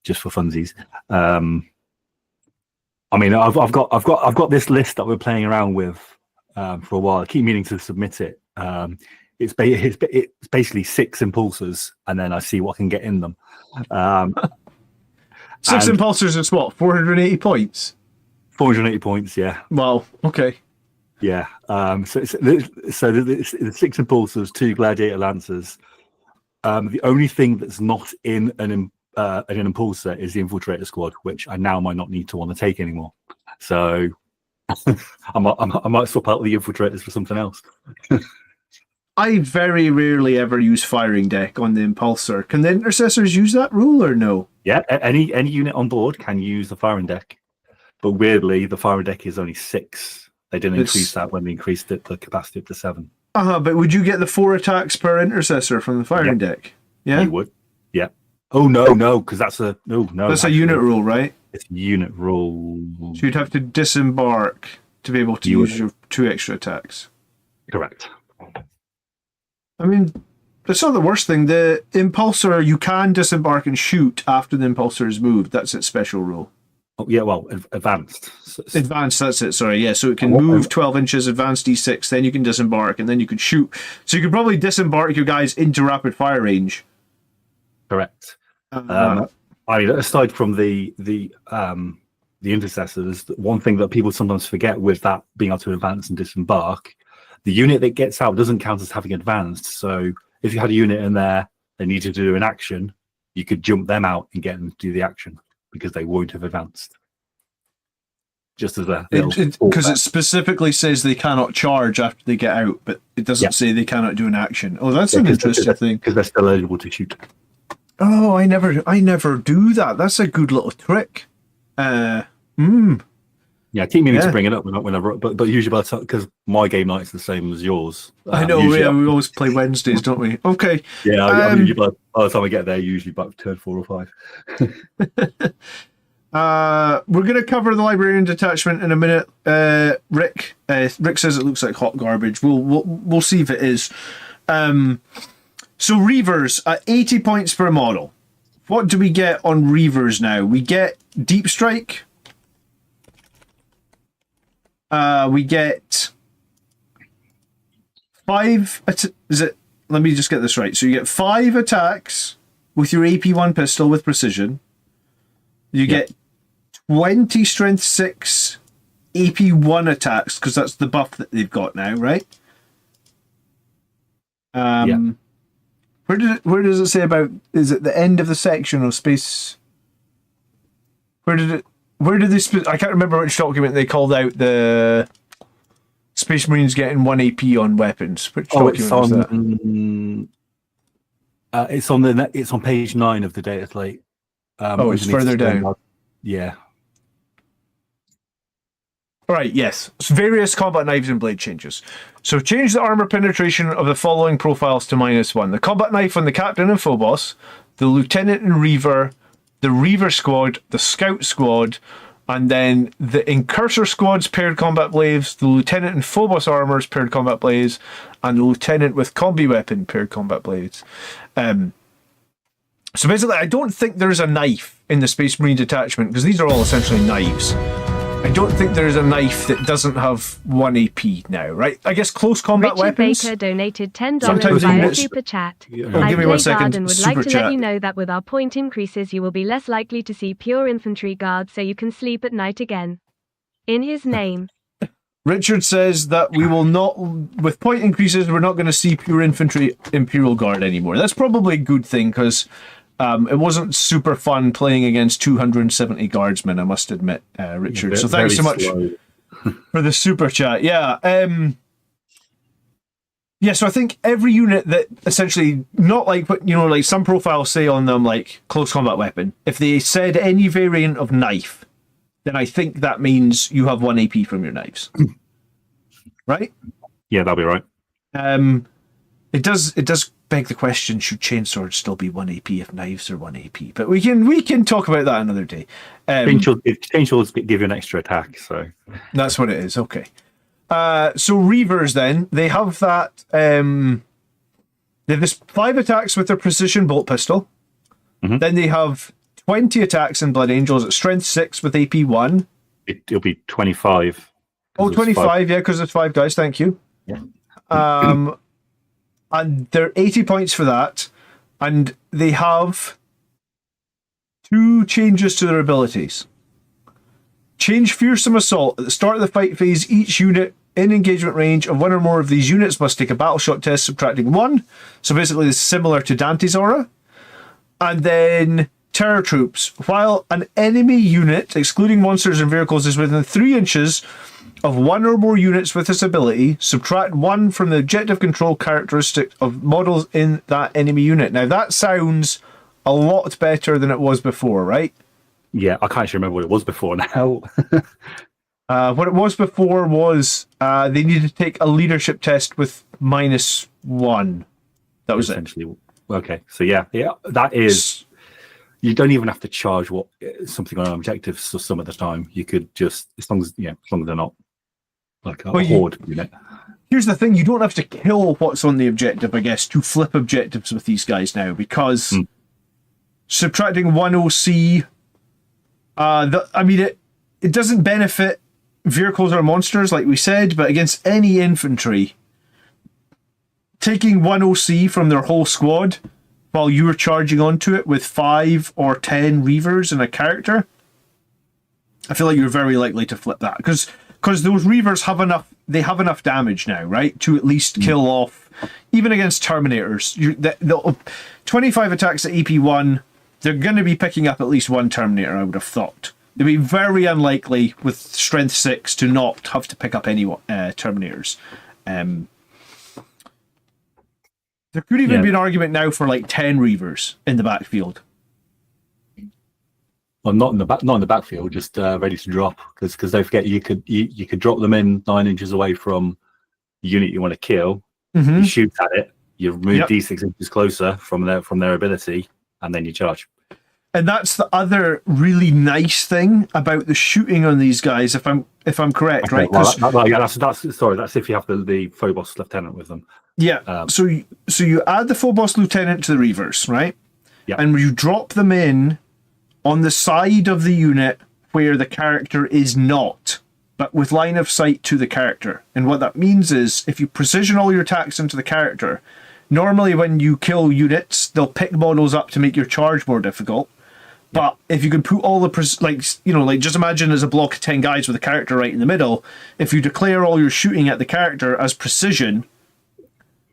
just for funsies. I mean, I've got this list that we're playing around with for a while. I keep meaning to submit it. It's basically 6 impulsors, and then I see what I can get in them. 6 impulsors is what, 480 points? 480 points, yeah. Wow. Okay. Yeah. So the 6 impulsors, 2 gladiator lancers. The only thing that's not in an impulsor is the infiltrator squad, which I now might not need to want to take anymore. So I might swap out the infiltrators for something else. I very rarely ever use firing deck on the impulsor. Can the intercessors use that rule or no? Yeah, any unit on board can use the firing deck, but weirdly the firing deck is only 6. They didn't increase that when they increased the capacity up to 7. But would you get the 4 attacks per intercessor from the firing deck? Yeah, you would. Yeah. Oh no, because that's a That's a unit rule, right? It's a unit rule. So you'd have to disembark to be able to use your 2 extra attacks. Correct. I mean, that's not the worst thing. The impulsor, you can disembark and shoot after the impulsor is moved. That's its special rule. Oh, yeah, well, advanced. Advanced, that's it, sorry. Yeah, so it can move 12 inches, advanced D6, then you can disembark, and then you can shoot. So you could probably disembark your guys into rapid fire range. Correct. I mean, aside from the intercessors, one thing that people sometimes forget with that being able to advance and disembark, the unit that gets out doesn't count as having advanced. So if you had a unit in there that needed to do an action, you could jump them out and get them to do the action because they won't have advanced. Just as a because it specifically says they cannot charge after they get out, but it doesn't say they cannot do an action. Oh, that's an interesting thing because they're still eligible to shoot. Oh, I never do that. That's a good little trick. Yeah, I keep meaning to bring it up whenever, but usually because my game night's the same as yours. I know, we always play Wednesdays, don't we? Okay. Yeah, I'm usually by the time I get there, usually about turn 4 or 5. We're going to cover the Librarian Detachment in a minute. Rick says it looks like hot garbage. We'll see if it is. So Reavers at 80 points per model. What do we get on Reavers now? We get Deep Strike. We get 5. Let me just get this right. So you get 5 attacks with your AP1 pistol with precision. You get 20 strength 6 AP1 attacks because that's the buff that they've got now, right? Where does it say about? Is it the end of the section of space? Where did they? I can't remember which document they called out the Space Marines getting 1 AP on weapons. Which document was that? It's on page 9 of the Dataslate. It's further down. Yeah. All right, yes. So various combat knives and blade changes. So change the armor penetration of the following profiles to -1. The combat knife on the captain and Phobos, the lieutenant and Reaver, the Reaver squad, the scout squad, and then the Incursor squad's paired combat blades, the lieutenant and Phobos armor's paired combat blades, and the lieutenant with combi weapon paired combat blades. So basically, I don't think there's a knife in the Space Marine detachment because these are all essentially knives. I don't think there's a knife that doesn't have 1 AP now, right? I guess close combat Richard weapons. Baker donated $10 via Super Chat. Give me 1 second. And would like to let you know that with our point increases, you will be less likely to see pure infantry guards, so you can sleep at night again. In his name. Richard says that we will not, with point increases, we're not going to see pure infantry Imperial Guard anymore. That's probably a good thing, because it wasn't super fun playing against 270 guardsmen, I must admit, Richard. Yeah, so thanks so much for the super chat. Yeah. Yeah, so I think every unit that essentially, not like what, like some profiles say on them, like close combat weapon, if they said any variant of knife, then I think that means you have 1 AP from your knives. Right? Yeah, that'll be right. It does beg the question, should chainswords still be 1 AP if knives are 1 AP? But we can talk about that another day. Chainswords give you an extra attack, so that's what it is. Okay. So Reavers then, they have that they have this 5 attacks with their precision bolt pistol. Mm-hmm. Then they have 20 attacks in Blood Angels at strength 6 with AP 1. It'll be 25. Oh, 25, yeah, because it's 5 dice, thank you. Yeah. And they're 80 points for that. And they have 2 changes to their abilities. Change Fearsome Assault. At the start of the fight phase, each unit in engagement range of 1 or more of these units must take a battle shot test subtracting 1. So basically it's similar to Dante's Aura. And then Terror Troops. While an enemy unit, excluding monsters and vehicles, is within 3 inches of 1 or more units with this ability, subtract 1 from the objective control characteristic of models in that enemy unit. Now that sounds a lot better than it was before, right? Yeah, I can't actually remember what it was before now. What it was before was they needed to take a leadership test with -1. That was essentially it. Okay, so yeah, that is. You don't even have to charge something on objectives some of the time. You could just, as long as they're not like a horde unit. Here's the thing: you don't have to kill what's on the objective, I guess, to flip objectives with these guys now, because subtracting 1 OC. It doesn't benefit vehicles or monsters, like we said, but against any infantry, taking 1 OC from their whole squad while you were charging onto it with 5 or 10 Reavers and a character, I feel like you're very likely to flip that, because those Reavers have enough damage now, right, to at least kill off, even against Terminators. The 25 attacks at AP 1, they're going to be picking up at least 1 Terminator, I would have thought. They'd be very unlikely with strength 6 to not have to pick up any Terminators. There could even be an argument now for like 10 Reavers in the backfield. Well, not in the backfield, just ready to drop. Because don't forget, you could drop them in 9 inches away from the unit you want to kill. Mm-hmm. You shoot at it. You move D6 inches closer from their ability, and then you charge. And that's the other really nice thing about the shooting on these guys, if I'm correct, okay, right? That's if you have the Phobos Lieutenant with them. Yeah. So you add the Phobos Lieutenant to the Reavers, right? Yeah. And you drop them in on the side of the unit where the character is not, but with line of sight to the character. And what that means is, if you precision all your attacks into the character, normally when you kill units, they'll pick models up to make your charge more difficult. But if you can put all the, just imagine as a block of 10 guys with a character right in the middle, if you declare all your shooting at the character as precision,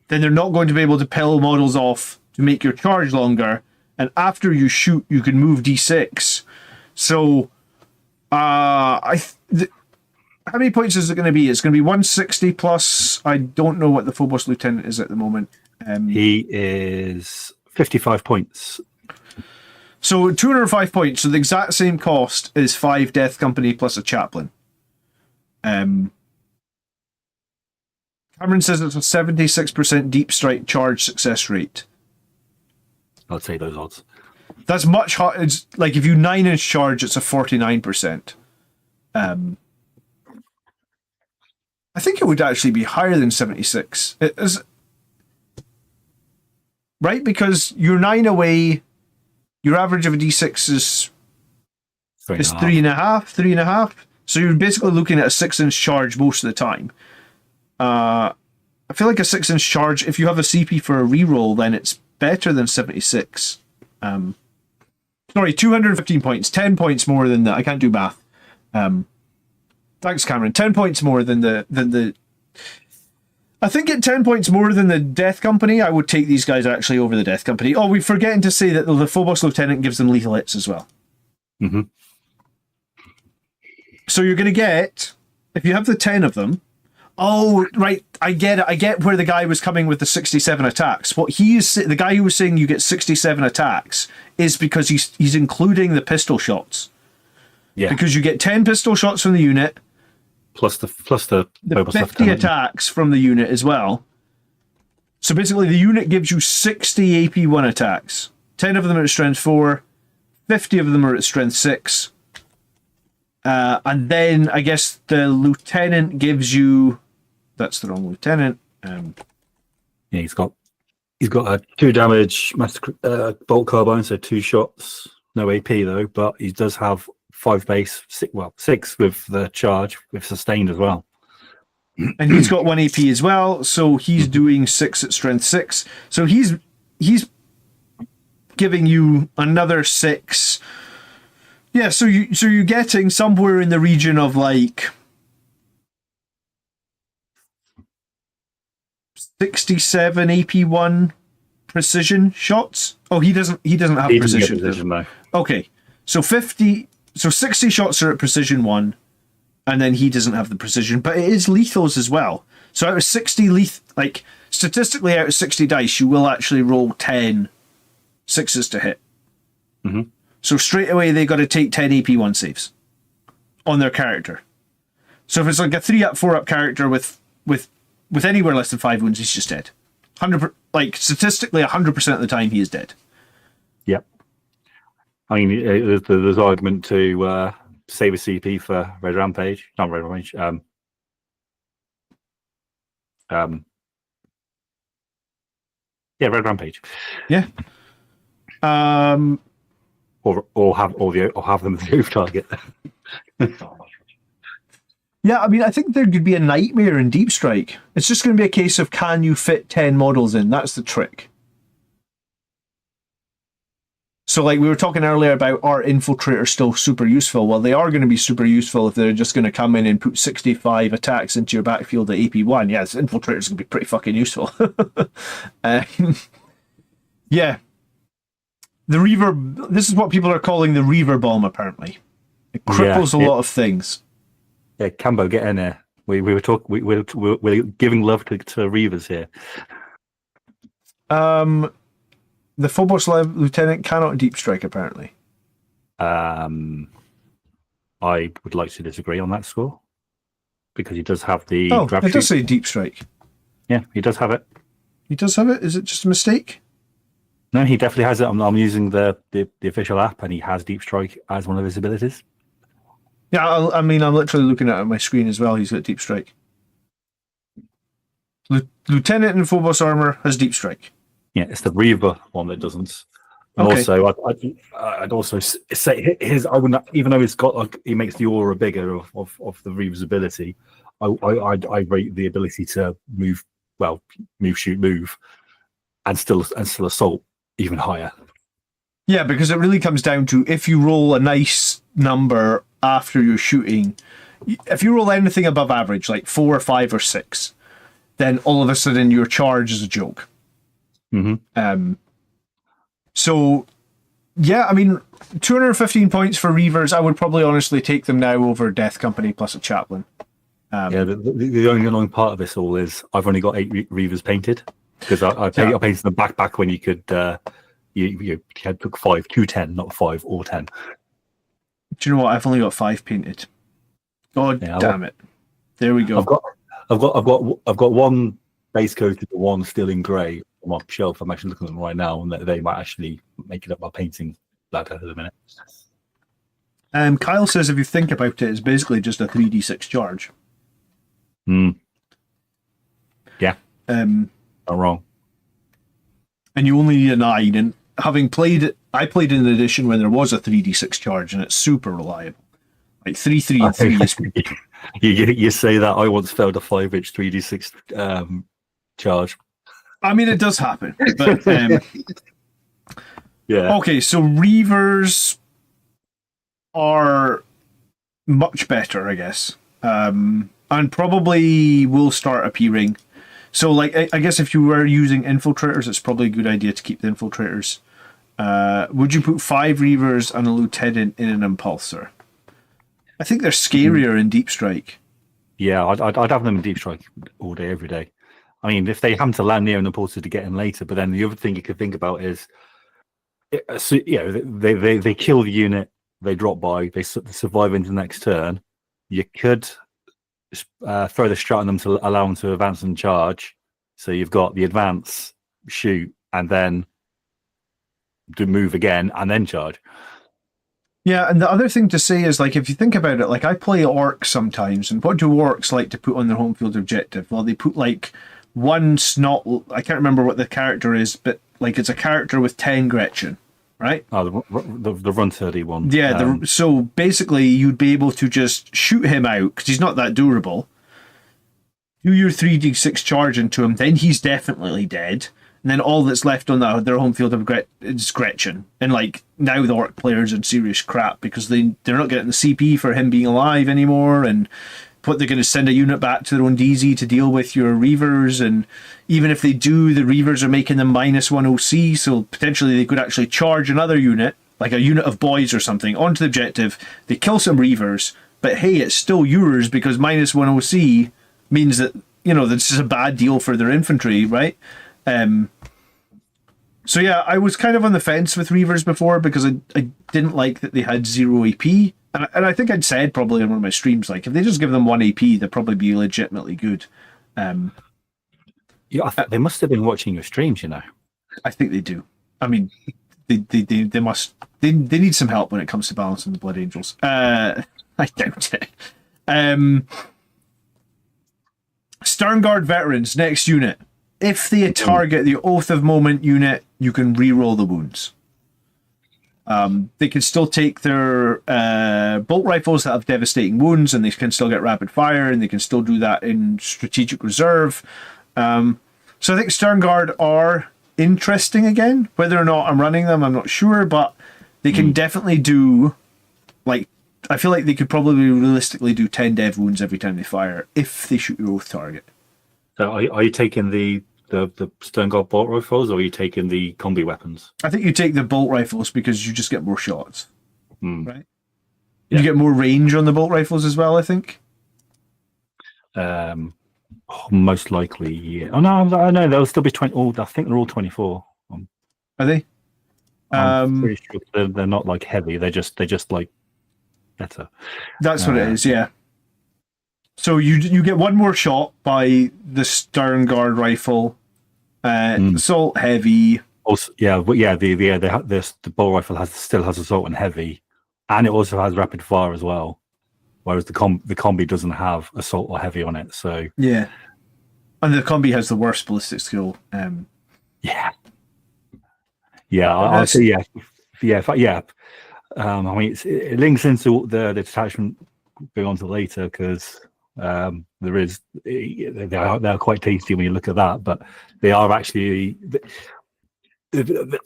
then they're not going to be able to peel models off to make your charge longer. And after you shoot, you can move D6. So, how many points is it going to be? It's going to be 160 plus. I don't know what the Phobos Lieutenant is at the moment. He is 55 points. So 205 points. So the exact same cost is 5 Death Company plus a Chaplain. Cameron says it's a 76% deep strike charge success rate. I'd say those odds. That's much higher. It's like if you 9-inch charge, it's a 49%. I think it would actually be higher than 76. It is, right? Because you're 9 away. Your average of a D6 is 3.5. So you're basically looking at a 6-inch charge most of the time. I feel like a 6-inch charge, if you have a CP for a reroll, then it's better than 76. 215 points, 10 points more than that. I can't do math. Thanks, Cameron. 10 points more than the. I think at 10 points more than the Death Company, I would take these guys actually over the Death Company. Oh, we're forgetting to say that the Phobos Lieutenant gives them lethal hits as well. Mm-hmm. So you're going to get, if you have the 10 of them. Oh, right. I get it. I get where the guy was coming with the 67 attacks. What he is, the guy who was saying you get 67 attacks is because he's including the pistol shots. Yeah. Because you get 10 pistol shots from the unit. Plus the 50 attacks from the unit as well. So basically the unit gives you 60 AP1 attacks. 10 of them are at strength 4. 50 of them are at strength 6. And then I guess the lieutenant gives you... That's the wrong lieutenant. Yeah, he's got a 2 damage bolt carbine, so 2 shots. No AP though, but he does have 5 base, 6 with the charge, with sustained as well. And he's got 1 AP as well, so he's doing 6 at strength 6. So he's giving you another 6. Yeah, so you're getting somewhere in the region of like 67 AP1 precision shots. Oh, he doesn't have precision. Precision though. Okay, so 60 shots are at precision 1, and then he doesn't have the precision, but it is lethals as well. So out of 60 statistically out of 60 dice, you will actually roll 10 6s to hit. Mm-hmm. So straight away they got to take 10 AP1 saves on their character. So if it's like a 3-up, 4-up character with anywhere less than 5 wounds, he's just dead. Statistically, 100% of the time he is dead. Yep. I mean, there's argument to save a CP for Red Rampage. Not Red Rampage. Red Rampage. Yeah. Or have them as move target. Yeah, I mean, I think there could be a nightmare in Deep Strike. It's just going to be a case of can you fit 10 models in? That's the trick. So like we were talking earlier about, are infiltrators still super useful? Well, they are going to be super useful if they're just going to come in and put 65 attacks into your backfield at AP1. Yeah, this infiltrator's going to be pretty fucking useful. Yeah. The Reaver, this is what people are calling the Reaver Bomb, apparently. It cripples a lot of things. Yeah, Cambo, get in there. We're giving love to Reavers here. The Phobos Lieutenant cannot deep strike, apparently. I would like to disagree on that score, because he does have the... Oh, it does say deep strike. Yeah, he does have it. He does have it? Is it just a mistake? No, he definitely has it. I'm using the official app, and he has deep strike as one of his abilities. Yeah, I'm literally looking at it on my screen as well. He's got deep strike. Lieutenant in Phobos armor has deep strike. Yeah, it's the Reaver one that doesn't. And also, I'd also say his. I wouldn't, even though it's got he makes the aura bigger of the Reaver's ability. I rate the ability to move, shoot, move, and still assault even higher. Yeah, because it really comes down to if you roll a nice number after you're shooting. If you roll anything above average, like 4 or 5 or 6, then all of a sudden your charge is a joke. Mm-hmm. So, yeah, I mean, 215 points for Reavers. I would probably honestly take them now over Death Company plus a Chaplain. The only annoying part of this all is I've only got 8 Reavers painted, because I painted them back when you could. You took 5 to 10, not 5 or 10. Do you know what? I've only got 5 painted. God damn it! There we go. I've got one base coated, one still in grey on my shelf. I'm actually looking at them right now, and they might actually make it up by painting that at the minute. Kyle says if you think about it, it's basically just a 3d6 charge. Yeah. Not wrong. And you only need a 9, and having played it, I played in an edition when there was a 3d6 charge, and it's super reliable. Like 3, 3, and 3 is... you say that. I once failed a 5-inch 3d6 charge. I mean, it does happen. But yeah. Okay, so Reavers are much better, I guess. and probably will start appearing. So, like, I guess if you were using infiltrators, it's probably a good idea to keep the infiltrators. Would you put 5 Reavers and a Lieutenant in an Impulsor? I think they're scarier in Deep Strike. Yeah, I'd have them in Deep Strike all day, every day. I mean, if they happen to land near an Impulsor to get in later, but then the other thing you could think about is, they kill the unit, they drop by, they survive into the next turn. You could throw the strat on them to allow them to advance and charge. So you've got the advance, shoot, and then to move again and then charge. Yeah, and the other thing to say is, like, if you think about it, like, I play orcs sometimes, and what do orcs like to put on their home field objective? Well, they put, like, one snot, I can't remember what the character is, but, like, it's a character with 10 Gretchen, right? Oh, the Run 31. Yeah, so basically you'd be able to just shoot him out, because he's not that durable. Do your 3d6 charge into him, then he's definitely dead. And then all that's left on their home field is Gretchen. And, like, now the orc players are in serious crap because they're not getting the CP for him being alive anymore. And they're going to send a unit back to their own DZ to deal with your Reavers. And even if they do, the Reavers are making them -1 OC. So potentially they could actually charge another unit, like a unit of boys or something, onto the objective. They kill some Reavers. But hey, it's still yours because -1 OC means that, this is a bad deal for their infantry, right? So yeah, I was kind of on the fence with Reavers before because I didn't like that they had 0 AP. And I think I'd said probably on one of my streams, like, if they just give them 1 AP, they'd probably be legitimately good. They must have been watching your streams, I think they do. I mean, they must. They need some help when it comes to balancing the Blood Angels. I doubt it. Sternguard Veterans, next unit. If they target the Oath of Moment unit, you can re-roll the wounds. They can still take their bolt rifles that have devastating wounds, and they can still get rapid fire, and they can still do that in strategic reserve. So I think Sternguard are interesting again. Whether or not I'm running them, I'm not sure, but they can definitely do, like, I feel like they could probably realistically do 10 dev wounds every time they fire if they shoot your Oath target. So are you taking the Sternguard bolt rifles, or are you taking the combi weapons? I think you take the bolt rifles because you just get more shots, right? Yeah. You get more range on the bolt rifles as well, I think. Most likely, yeah. Oh no, they'll still be 20. I think they're all 24. Are they? I'm pretty sure they're not like heavy. They're just like better. That's what it is, yeah. So you get one more shot by the Sternguard rifle. Assault heavy. Also, the bolt rifle still has assault and heavy, and it also has rapid fire as well. Whereas the combi doesn't have assault or heavy on it. So yeah, and the combi has the worst ballistic skill. I'll say yeah. I mean, it links into the detachment going on to later because they're quite tasty when you look at that, but they are actually the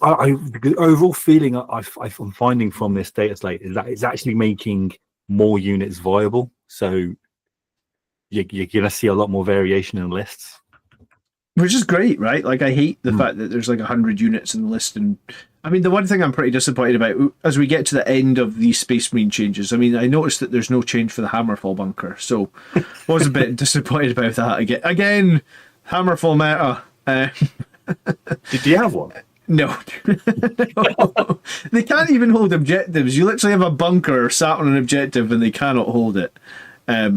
overall feeling I'm finding from this Dataslate is that it's actually making more units viable. So you're gonna see a lot more variation in lists, which is great, right? Like, I hate the fact that there's like 100 units in the list, and I mean, the one thing I'm pretty disappointed about as we get to the end of these Space Marine changes, I mean, I noticed that there's no change for the Hammerfall bunker, so was a bit disappointed about that again. Hammerfall meta. Did you have one? No. No. They can't even hold objectives. You literally have a bunker sat on an objective and they cannot hold it. I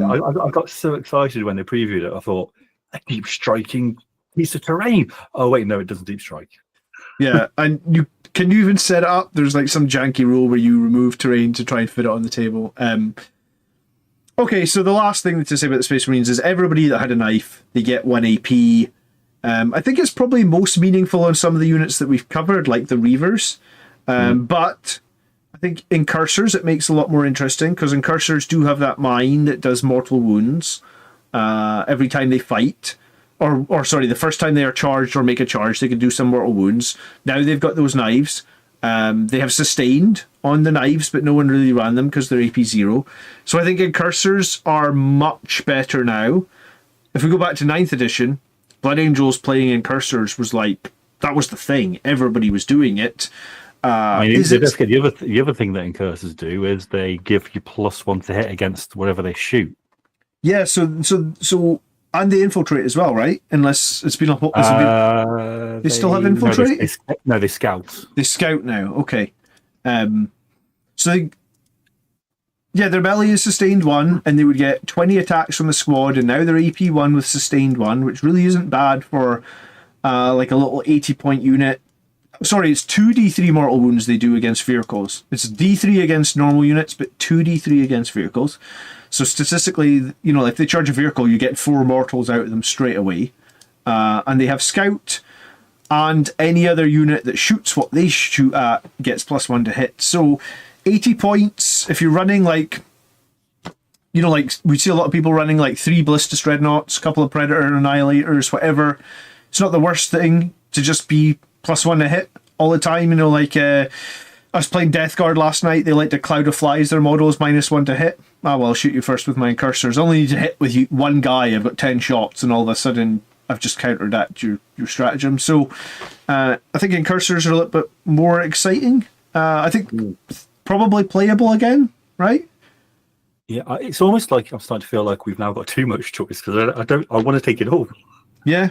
got so excited when they previewed it. I thought, a deep striking piece of terrain. Oh wait, no, it doesn't deep strike. Yeah, and can you even set it up? There's like some janky rule where you remove terrain to try and fit it on the table. Okay, so the last thing to say about the Space Marines is everybody that had a knife, they get 1 AP. I think it's probably most meaningful on some of the units that we've covered, like the Reavers. But I think in Cursors it makes a lot more interesting, because Cursors do have that mine that does mortal wounds every time they fight. Or sorry, the first time they are charged or make a charge, they can do some mortal wounds. Now they've got those knives. They have sustained on the knives, but no one really ran them because they're AP 0. So I think incursors are much better now. If we go back to 9th edition, Blood Angels playing incursors was like, that was the thing. Everybody was doing it. The other thing that incursors do is they give you +1 to hit against whatever they shoot. Yeah, so and they infiltrate as well, right? Unless it's been they still have infiltrate? No, they scout. They scout now. Okay. Their melee is sustained 1, and they would get 20 attacks from the squad, and now they're AP 1 with sustained 1, which really isn't bad for like a little 80-point unit. Sorry, it's 2d3 mortal wounds they do against vehicles. It's d3 against normal units, but 2d3 against vehicles. So statistically, if they charge a vehicle, you get 4 mortals out of them straight away. And they have scout, and any other unit that shoots what they shoot at gets +1 to hit. So 80 points, if you're running like we see a lot of people running like 3 Ballistus Dreadnoughts, a couple of Predator Annihilators, whatever. It's not the worst thing to just be +1 to hit all the time. I was playing Death Guard last night. They like to Cloud of Flies their models -1 to hit. I'll shoot you first with my incursors. I only need to hit with you one guy. I've got 10 shots, and all of a sudden I've just countered that your stratagem. So I think incursors are a little bit more exciting. I think probably playable again, right? Yeah, it's almost like I'm starting to feel like we've now got too much choice because I want to take it all. Yeah.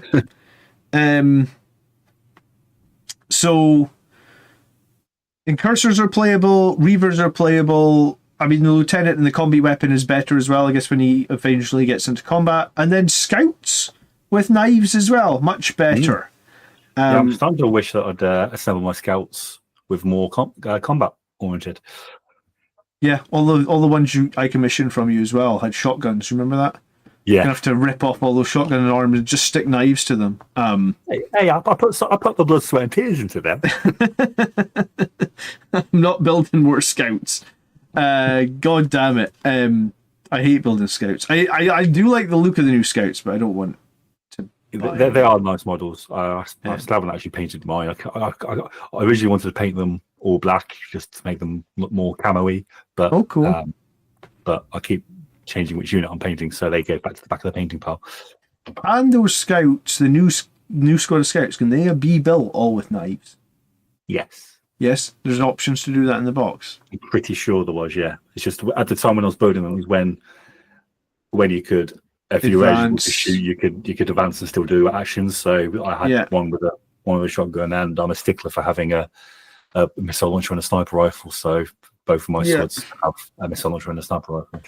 So incursors are playable, reavers are playable. I mean, the lieutenant and the combi weapon is better as well, I guess, when he eventually gets into combat. And then scouts with knives as well, much better. I'm starting to wish that I'd assemble my scouts with more combat oriented. Yeah, all the ones I commissioned from you as well had shotguns. Remember that? Yeah, you have to rip off all those shotgun arms and just stick knives to them. Hey, I put the blood, sweat, and tears into them. I'm not building more scouts. God damn it! I hate building scouts. I do like the look of the new scouts, but I don't want to. They are nice models. I still haven't actually painted mine. I originally wanted to paint them all black just to make them look more camo-y, but cool. But I keep changing which unit I'm painting, so they go back to the back of the painting pile. And those scouts, the new squad of scouts, can they be built all with knives? Yes. Yes, there's options to do that in the box. I'm pretty sure there was. Yeah, it's just at the time when I was building them was when you could, if you were able to shoot, you could advance and still do actions. So I had one with a shotgun, and I'm a stickler for having a missile launcher and a sniper rifle. So both of my swords have a missile launcher and a sniper rifle.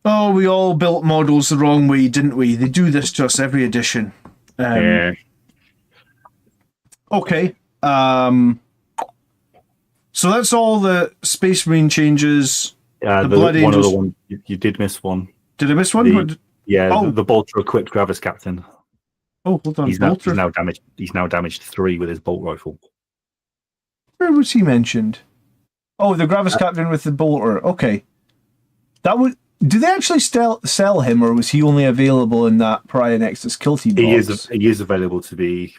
Oh, we all built models the wrong way, didn't we? They do this to us every edition. Yeah. Okay. So that's all the Space Marine changes. The Blood Angels. Other one, you did miss one. Did I miss one? The bolter equipped Gravis Captain. Oh, hold on. He's now damaged. He's now damaged 3 with his bolt rifle. Where was he mentioned? Oh, the Gravis Captain with the bolter. Okay. Do they actually sell him, or was he only available in that Pariah Nexus Kill Team box? He is available to be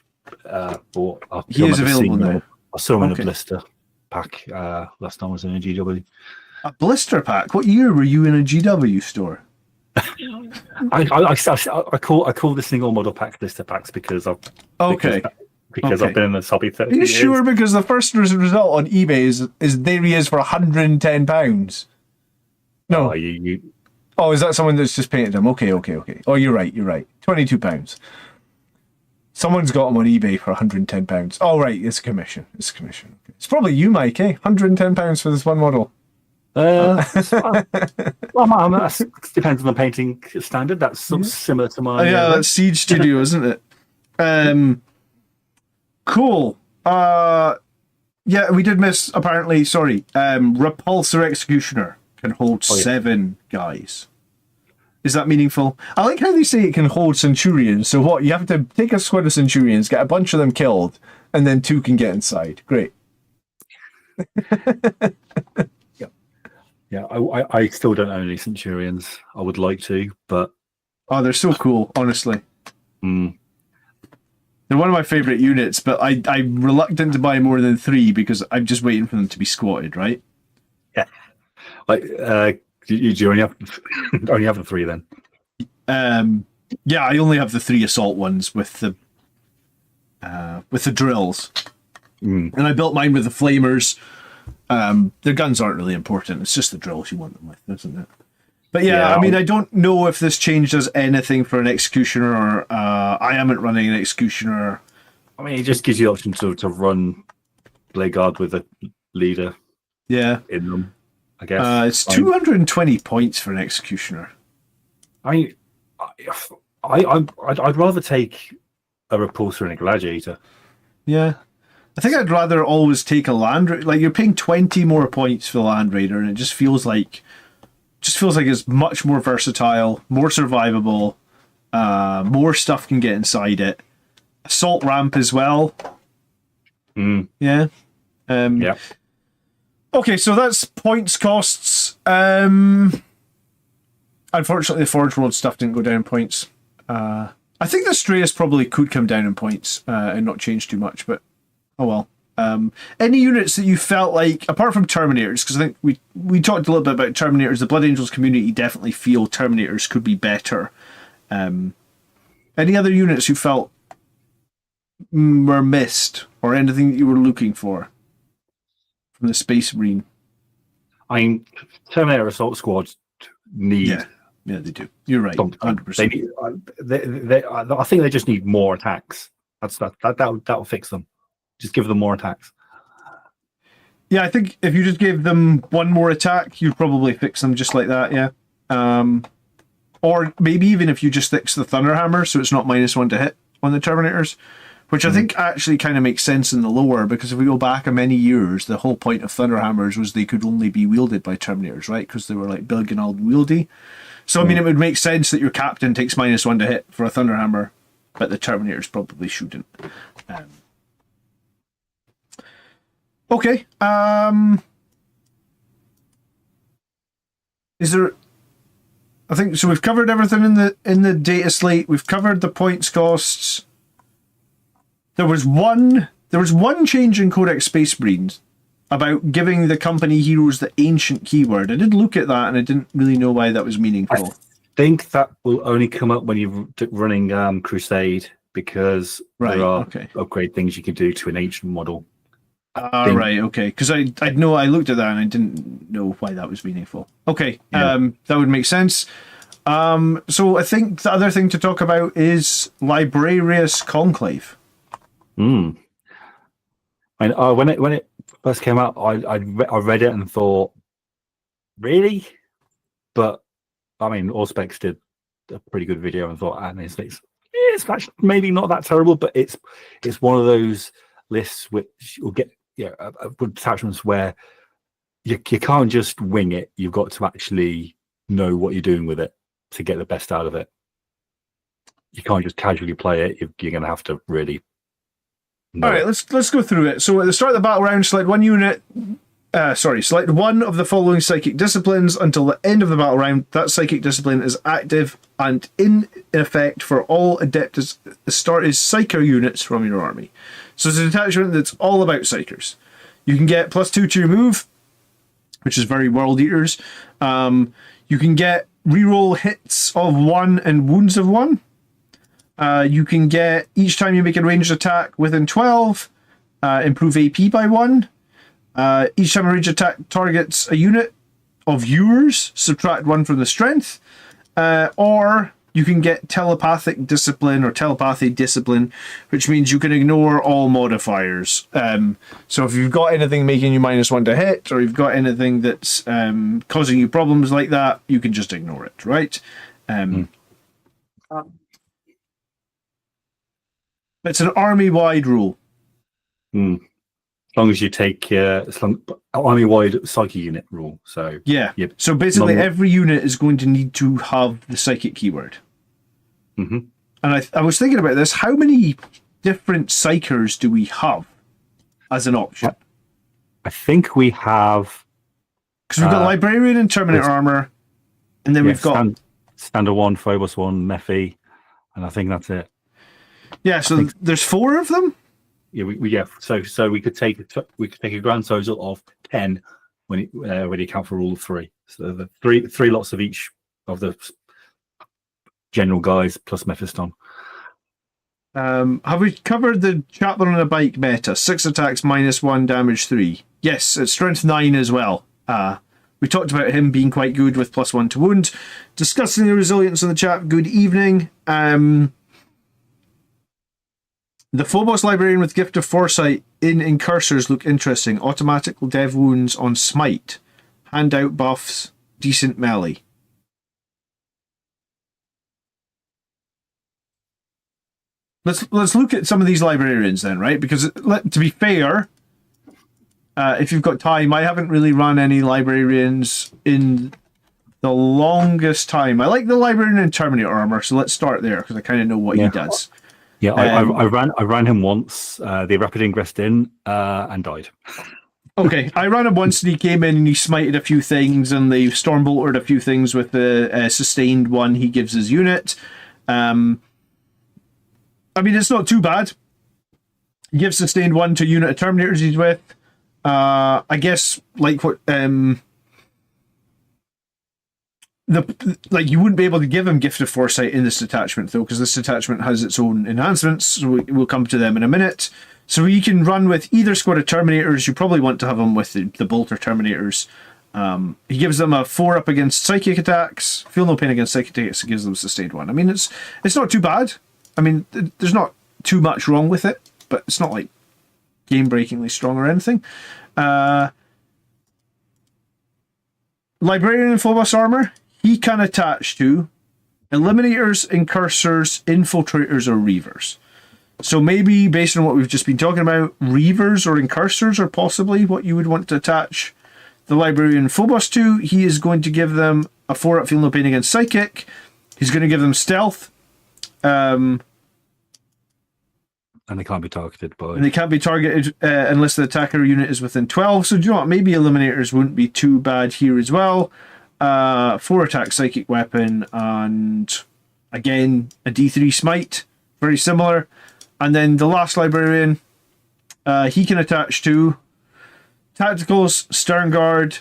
bought. He is available now. I saw him in a blister pack last time I was in a GW. A blister pack? What year were you in a GW store? I call the single model pack blister packs because I've been in this hobby 30 years. Are you sure? Because the first result on eBay is there he is for £110. No. Oh, is that someone that's just painted him? Okay. Oh, you're right. £22. Someone's got him on eBay for £110. Oh, right, it's a commission. It's probably you, Mike, eh? £110 for this one model. That depends on the painting standard. That's similar to my... that's Siege Studio, isn't it? Cool. We did miss, apparently, Repulsor Executioner can hold 7 guys. Is that meaningful? I like how they say it can hold Centurions. So what? You have to take a squad of Centurions, get a bunch of them killed, and then 2 can get inside. Great. Yeah, I still don't own any Centurions. I would like to, but... Oh, they're so cool, honestly. They're one of my favourite units, but I'm reluctant to buy more than 3 because I'm just waiting for them to be squatted, right? Yeah. Like, do you only have the 3 then? Yeah, I only have the 3 assault ones with the drills. And I built mine with the flamers. Their guns aren't really important. It's just the drills you want them with, isn't it? But yeah, I mean, I don't know if this change does anything for an executioner, or I haven't running an executioner. I mean, it just gives you the option to run Blade Guard with a leader. Yeah, in them, I guess. It's 220 points for an executioner. I'd rather take a repulsor and a gladiator. Yeah, I think I'd rather always take a land raider. Like, you're paying 20 more points for the land raider, and it just feels like it's much more versatile, more survivable, more stuff can get inside it. Assault ramp as well. Yeah. Yeah. Okay, so that's points costs. Unfortunately, the Forge World stuff didn't go down in points. I think the Strayus probably could come down in points and not change too much, but oh well. Any units that you felt like, apart from Terminators, because I think we talked a little bit about Terminators, the Blood Angels community definitely feel Terminators could be better. Any other units you felt were missed, or anything that you were looking for from the Space Marine? I mean, Terminator Assault Squads need... Yeah, they do. You're right, 100%. I think they just need more attacks. That'll fix them. Just give them more attacks. Yeah, I think if you just gave them one more attack, you'd probably fix them just like that, yeah. Or maybe even if you just fix the Thunderhammer, so it's not -1 to hit on the Terminators, which I think actually kind of makes sense in the lore, because if we go back a many years, the whole point of Thunderhammers was they could only be wielded by Terminators, right? Because they were like big and wieldy. So, I mean, it would make sense that your captain takes -1 to hit for a Thunderhammer, but the Terminators probably shouldn't. Okay. Is there... I think so. We've covered everything in the data slate. We've covered the points costs. There was one change in Codex Space Marines about giving the company heroes the ancient keyword. I did look at that and I didn't really know why that was meaningful. I think that will only come up when you're running Crusade, because there are upgrade things you can do to an ancient model. Right, okay. Because I know I looked at that and I didn't know why that was meaningful. Okay, that would make sense. So I think the other thing to talk about is Librarius Conclave. And when it first came out, I read it and thought, really? But I mean, Auspex did a pretty good video and thought, it's actually maybe not that terrible, but it's one of those lists which will get detachments where you can't just wing it. You've got to actually know what you're doing with it to get the best out of it. You can't just casually play it. You're going to have to really know. All right, let's go through it. So at the start of the battle round, select one unit. Select one of the following psychic disciplines until the end of the battle round. That psychic discipline is active and in effect for all Adeptus Astartes Psyker units from your army. So it's a detachment that's all about Psykers. You can get +2 to your move, which is very World Eaters. You can get reroll hits of 1 and wounds of 1. You can get, each time you make a ranged attack within 12, improve AP by 1. Each time a ranged attack targets a unit of yours, subtract 1 from the strength. Or you can get telepathic discipline or telepathy discipline, which means you can ignore all modifiers. So if you've got anything making you -1 to hit, or you've got anything that's causing you problems like that, you can just ignore it, right? It's an army-wide rule. As long as you take army-wide psychic unit rule. So yeah. So basically, every unit is going to need to have the psychic keyword. And I was thinking about this. How many different psychers do we have as an option? I think we have, because we've got Librarian and Terminator armor, and then we've got Standard 1, Phobos 1, Mephi, and I think that's it. Yeah, so there's 4 of them? Yeah, so we could take a grand total of 10 when you account for all 3. So the three lots of each of the general guys plus Mephiston. Have we covered the Chaplain on a Bike meta? 6 attacks, -1, damage 3. Yes, it's strength 9 as well. We talked about him being quite good with +1 to wound. Discussing the resilience in the chat. Good evening. The Phobos Librarian with Gift of Foresight in Incursors look interesting. Automatic dev wounds on Smite. Handout buffs. Decent melee. Let's look at some of these librarians then, right? Because to be fair, if you've got time, I haven't really run any librarians in the longest time. I like the librarian in Terminator armor, so let's start there because I kind of know what he does. Yeah, I ran him once. They rapid ingressed in and died. Okay, I ran him once and he came in and he smited a few things and they stormbolted a few things with the sustained 1 he gives his unit. I mean, it's not too bad. He gives sustained 1 to unit of Terminators he's with. I guess, like what... you wouldn't be able to give him Gift of Foresight in this detachment, though, because this detachment has its own enhancements, so we'll come to them in a minute. So you can run with either squad of Terminators. You probably want to have him with the Bolter Terminators. He gives them a 4-up against psychic attacks. Feel no pain against psychic attacks. He gives them sustained 1. I mean, it's not too bad. I mean, there's not too much wrong with it, but it's not like game-breakingly strong or anything. Librarian in Phobos armor, he can attach to Eliminators, Incursors, Infiltrators, or Reavers. So maybe, based on what we've just been talking about, Reavers or Incursors are possibly what you would want to attach the Librarian in Phobos to. He is going to give them a 4-up Feel No Pain against Psychic. He's going to give them Stealth. And they can't be targeted by... And they can't be targeted unless the attacker unit is within 12. So do you know what? Maybe Eliminators wouldn't be too bad here as well. 4-attack Psychic Weapon and, again, a D3 Smite. Very similar. And then the last Librarian, he can attach to Tacticals, Sternguard,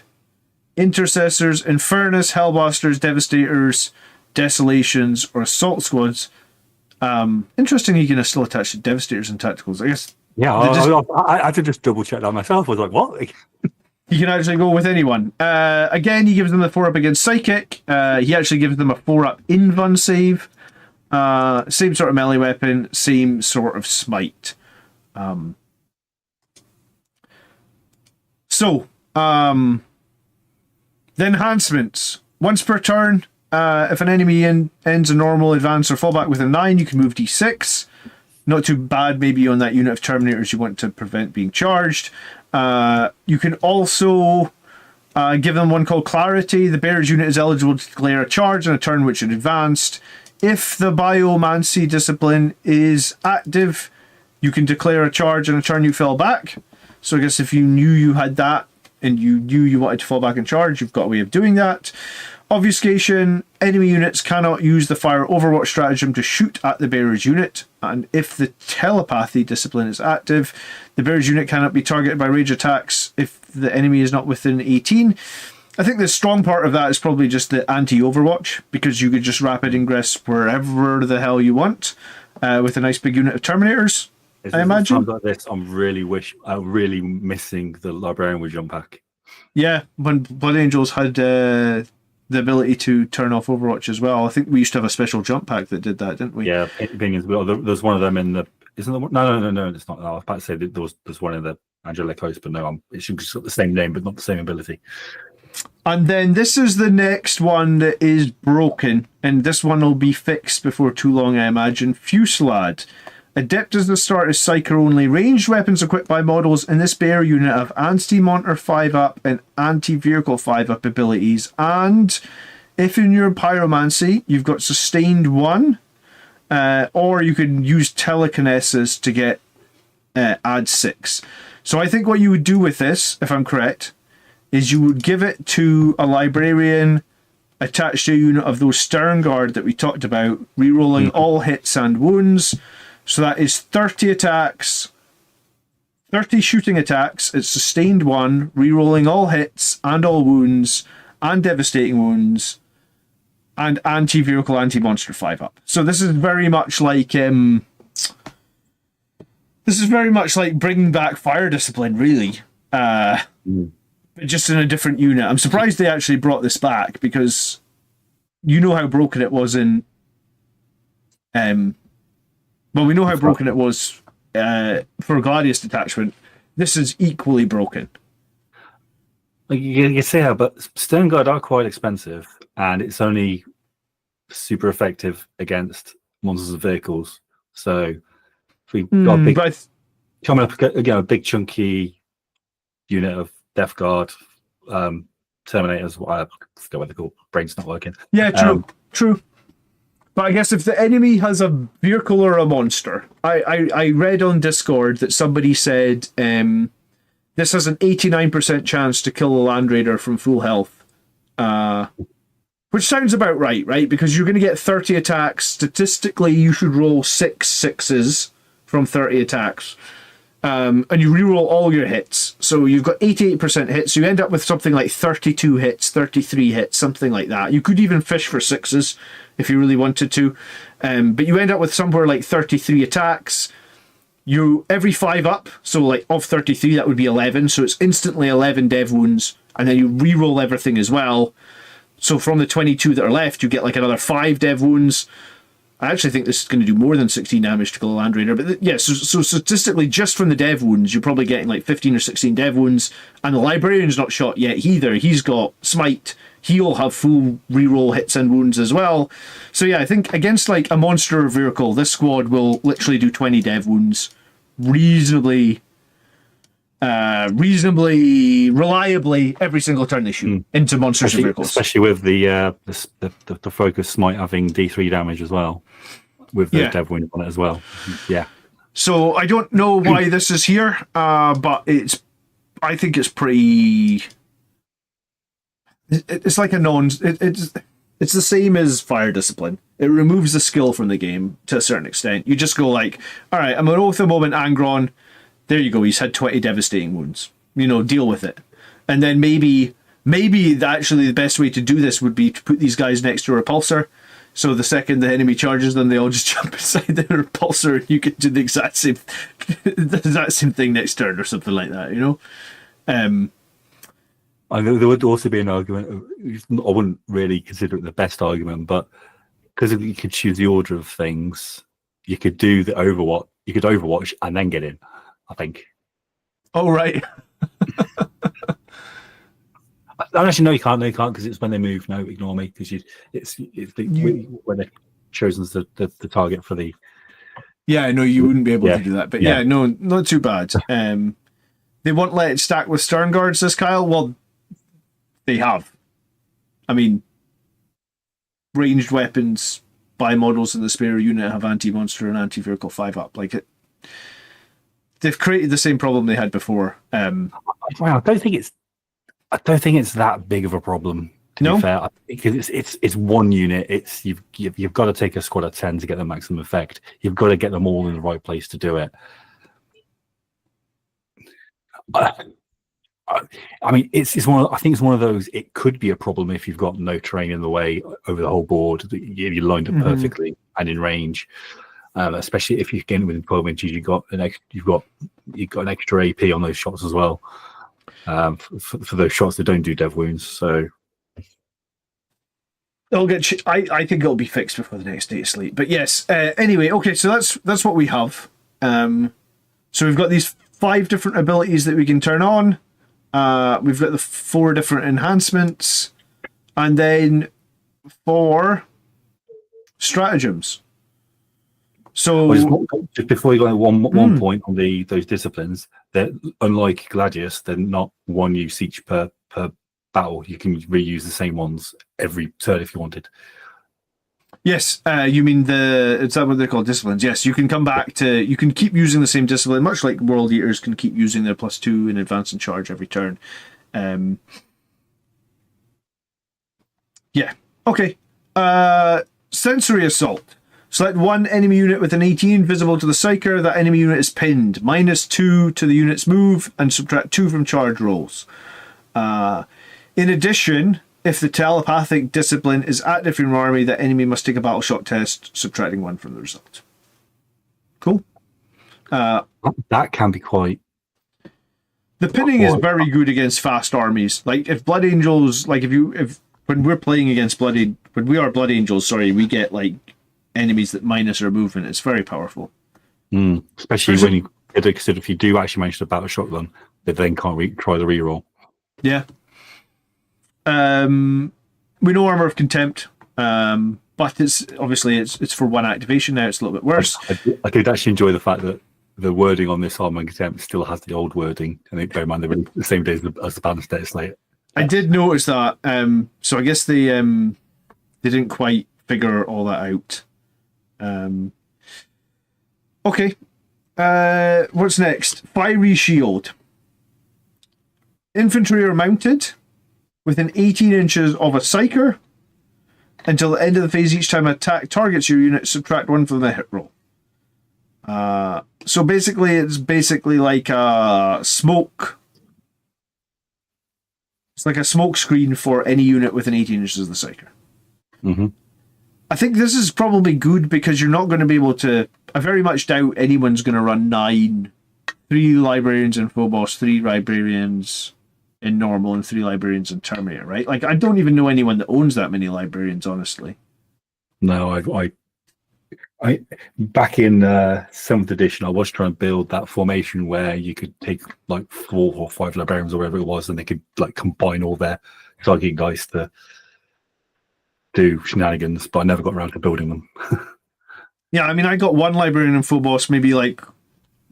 Intercessors, Infernus, Hellbusters, Devastators, Desolations, or Assault Squads. Interesting he can still attach to Devastators and Tacticals. I guess. Yeah, I had to just double check that myself. I was like, what? He can actually go with anyone. Again, he gives them the 4-up against Psychic. He actually gives them a 4-up Invuln save. Same sort of melee weapon, same sort of smite. The enhancements. Once per turn, if an enemy ends a normal, advance, or fallback with a 9, you can move D6. Not too bad, maybe on that unit of Terminators you want to prevent being charged. You can also give them one called Clarity. The bearer's unit is eligible to declare a charge on a turn which it advanced. If the Biomancy discipline is active, you can declare a charge on a turn you fell back. So I guess if you knew you had that and you knew you wanted to fall back and charge, you've got a way of doing that. Obfuscation. Enemy units cannot use the fire overwatch stratagem to shoot at the bearer's unit. And if the telepathy discipline is active, the bearer's unit cannot be targeted by rage attacks if the enemy is not within 18. I think the strong part of that is probably just the anti-overwatch, because you could just rapid ingress wherever the hell you want with a nice big unit of Terminators. I imagine. Like this, I'm really missing the Librarian with jump pack. Yeah, when Blood Angels had the ability to turn off Overwatch as well. I think we used to have a special jump pack that did that, didn't we? Yeah, opinions. Well, there's one of them in the. Isn't there? No. It's not. I was about to say that there's one in the Angelic Host, but no, it's got the same name but not the same ability. And then this is the next one that is broken, and this one will be fixed before too long, I imagine. Fusillade. Adept as the start is Psyker only. Ranged weapons equipped by models in this bear unit have Anti-Monster 5-up and Anti-Vehicle 5-up abilities. And if in your Pyromancy, you've got Sustained 1, or you can use Telekinesis to get add 6. So I think what you would do with this, if I'm correct, is you would give it to a Librarian attached to a unit of those Sternguard that we talked about, rerolling all hits and wounds. So that is 30 attacks, 30 shooting attacks. It's sustained 1, rerolling all hits and all wounds and devastating wounds, and anti-vehicle, anti-monster 5-up. So this is very much like bringing back Fire Discipline, really. But just in a different unit. I'm surprised they actually brought this back, because you know how broken it was in. Well, we know how broken it was for Gladius Detachment. This is equally broken. Like you say how, but Stone Guard are quite expensive, and it's only super effective against monsters and vehicles. So if we got coming up again, a big chunky unit of Death Guard, Terminators. I forget what they're called. Brain's not working. Yeah, true. But I guess if the enemy has a vehicle or a monster, I read on Discord that somebody said this has an 89% chance to kill a Land Raider from full health. Which sounds about right? Because you're going to get 30 attacks. Statistically, you should roll 6 6s from 30 attacks. And you reroll all your hits. So you've got 88% hits. So you end up with something like 32 hits, 33 hits, something like that. You could even fish for 6s if you really wanted to. But you end up with somewhere like 33 attacks. You every 5 up, so like of 33, that would be 11. So it's instantly 11 dev wounds. And then you reroll everything as well. So from the 22 that are left, you get like another 5 dev wounds. I actually think this is going to do more than 16 damage to kill a Land Raider. But yeah, so statistically, just from the dev wounds, you're probably getting like 15 or 16 dev wounds. And the Librarian's not shot yet either. He's got Smite. He'll have full reroll hits and wounds as well. So yeah, I think against like a monster or vehicle, this squad will literally do 20 dev wounds reasonably reliably every single turn they shoot into monsters and vehicles. Especially with the focus Smite having D3 damage as well, with the dev wound on it as well. Yeah. So I don't know why this is here, but I think it's pretty. It's like a it's the same as Fire Discipline. It removes the skill from the game to a certain extent. You just go like, all right, I'm going to oath a moment, Angron. There you go. He's had 20 devastating wounds. Deal with it. And then maybe actually the best way to do this would be to put these guys next to a repulsor. So the second the enemy charges them, they all just jump inside the repulsor, and you can do the exact same thing next turn or something like that. I know there would also be an argument. I wouldn't really consider it the best argument, but because you could choose the order of things, you could do the Overwatch. You could Overwatch and then get in, I think. Oh, right. Actually, no, you can't. No, you can't, because it's when they move. No, ignore me, because when they're chosen as the target for the. Yeah, no, you wouldn't be able to do that. But yeah, no, not too bad. They won't let it stack with Stern Guards, says Kyle. Well, they have. I mean, ranged weapons by models in the spare unit have anti-monster and anti-vehicle 5-up. Like it, they've created the same problem they had before. Well, I don't think it's that big of a problem. To be fair, because it's one unit. It's you've got to take a squad of 10 to get the maximum effect. You've got to get them all in the right place to do it. I mean, it's one. I think it's one of those. It could be a problem if you've got no terrain in the way over the whole board. You lined up perfectly and in range, especially if you're getting within 12 inches. You've got an extra AP on those shots as well. For those shots that don't do dev wounds, so it'll get. I think it'll be fixed before the next Dataslate. But yes. Anyway, okay. So that's what we have. So we've got these 5 different abilities that we can turn on. We've got the 4 different enhancements, and then 4 stratagems. So just before you go on one point on those disciplines, that unlike Gladius, they're not one use each per battle. You can reuse the same ones every turn if you wanted. Yes, you mean is that what they're called, disciplines? Yes, you can come back to, you can keep using the same discipline, much like World Eaters can keep using their +2 in advance and charge every turn. Yeah, okay. Sensory Assault. Select one enemy unit with an 18 visible to the Psyker. That enemy unit is pinned. -2 to the unit's move and subtract 2 from charge rolls. In addition, if the telepathic discipline is active in your army, that enemy must take a battle shock test, subtracting 1 from the result. Cool. That can be quite... The pinning is very good against fast armies. Like, if Blood Angels, like, when we're playing against when we are Blood Angels, sorry, we get, like, enemies that minus our movement. It's very powerful. Especially when you consider if you do actually manage to battle shotgun, they then can't try the reroll. Yeah. We know Armor of Contempt, but it's obviously it's for 1 activation now. It's a little bit worse. I did actually enjoy the fact that the wording on this Armor of Contempt still has the old wording. I think, bear in mind, they're the same day as the balanced Dataslate. I did notice that. So I guess they didn't quite figure all that out. Okay. What's next? Fiery Shield. Infantry are mounted within 18 inches of a Psyker until the end of the phase. Each time an attack targets your unit, subtract 1 from the hit roll. So basically, it's like a smoke. It's like a smoke screen for any unit within 18 inches of the Psyker. I think this is probably good because you're not going to be able to... I very much doubt anyone's going to run 3 Librarians in Phobos, 3 Librarians in Normal, and 3 Librarians in Terminator, right? Like, I don't even know anyone that owns that many Librarians, honestly. No, I back in 7th edition, I was trying to build that formation where you could take like 4 or 5 Librarians or whatever it was, and they could like combine all their target dice to do shenanigans, but I never got around to building them. Yeah, I mean, I got 1 Librarian in Phobos, maybe like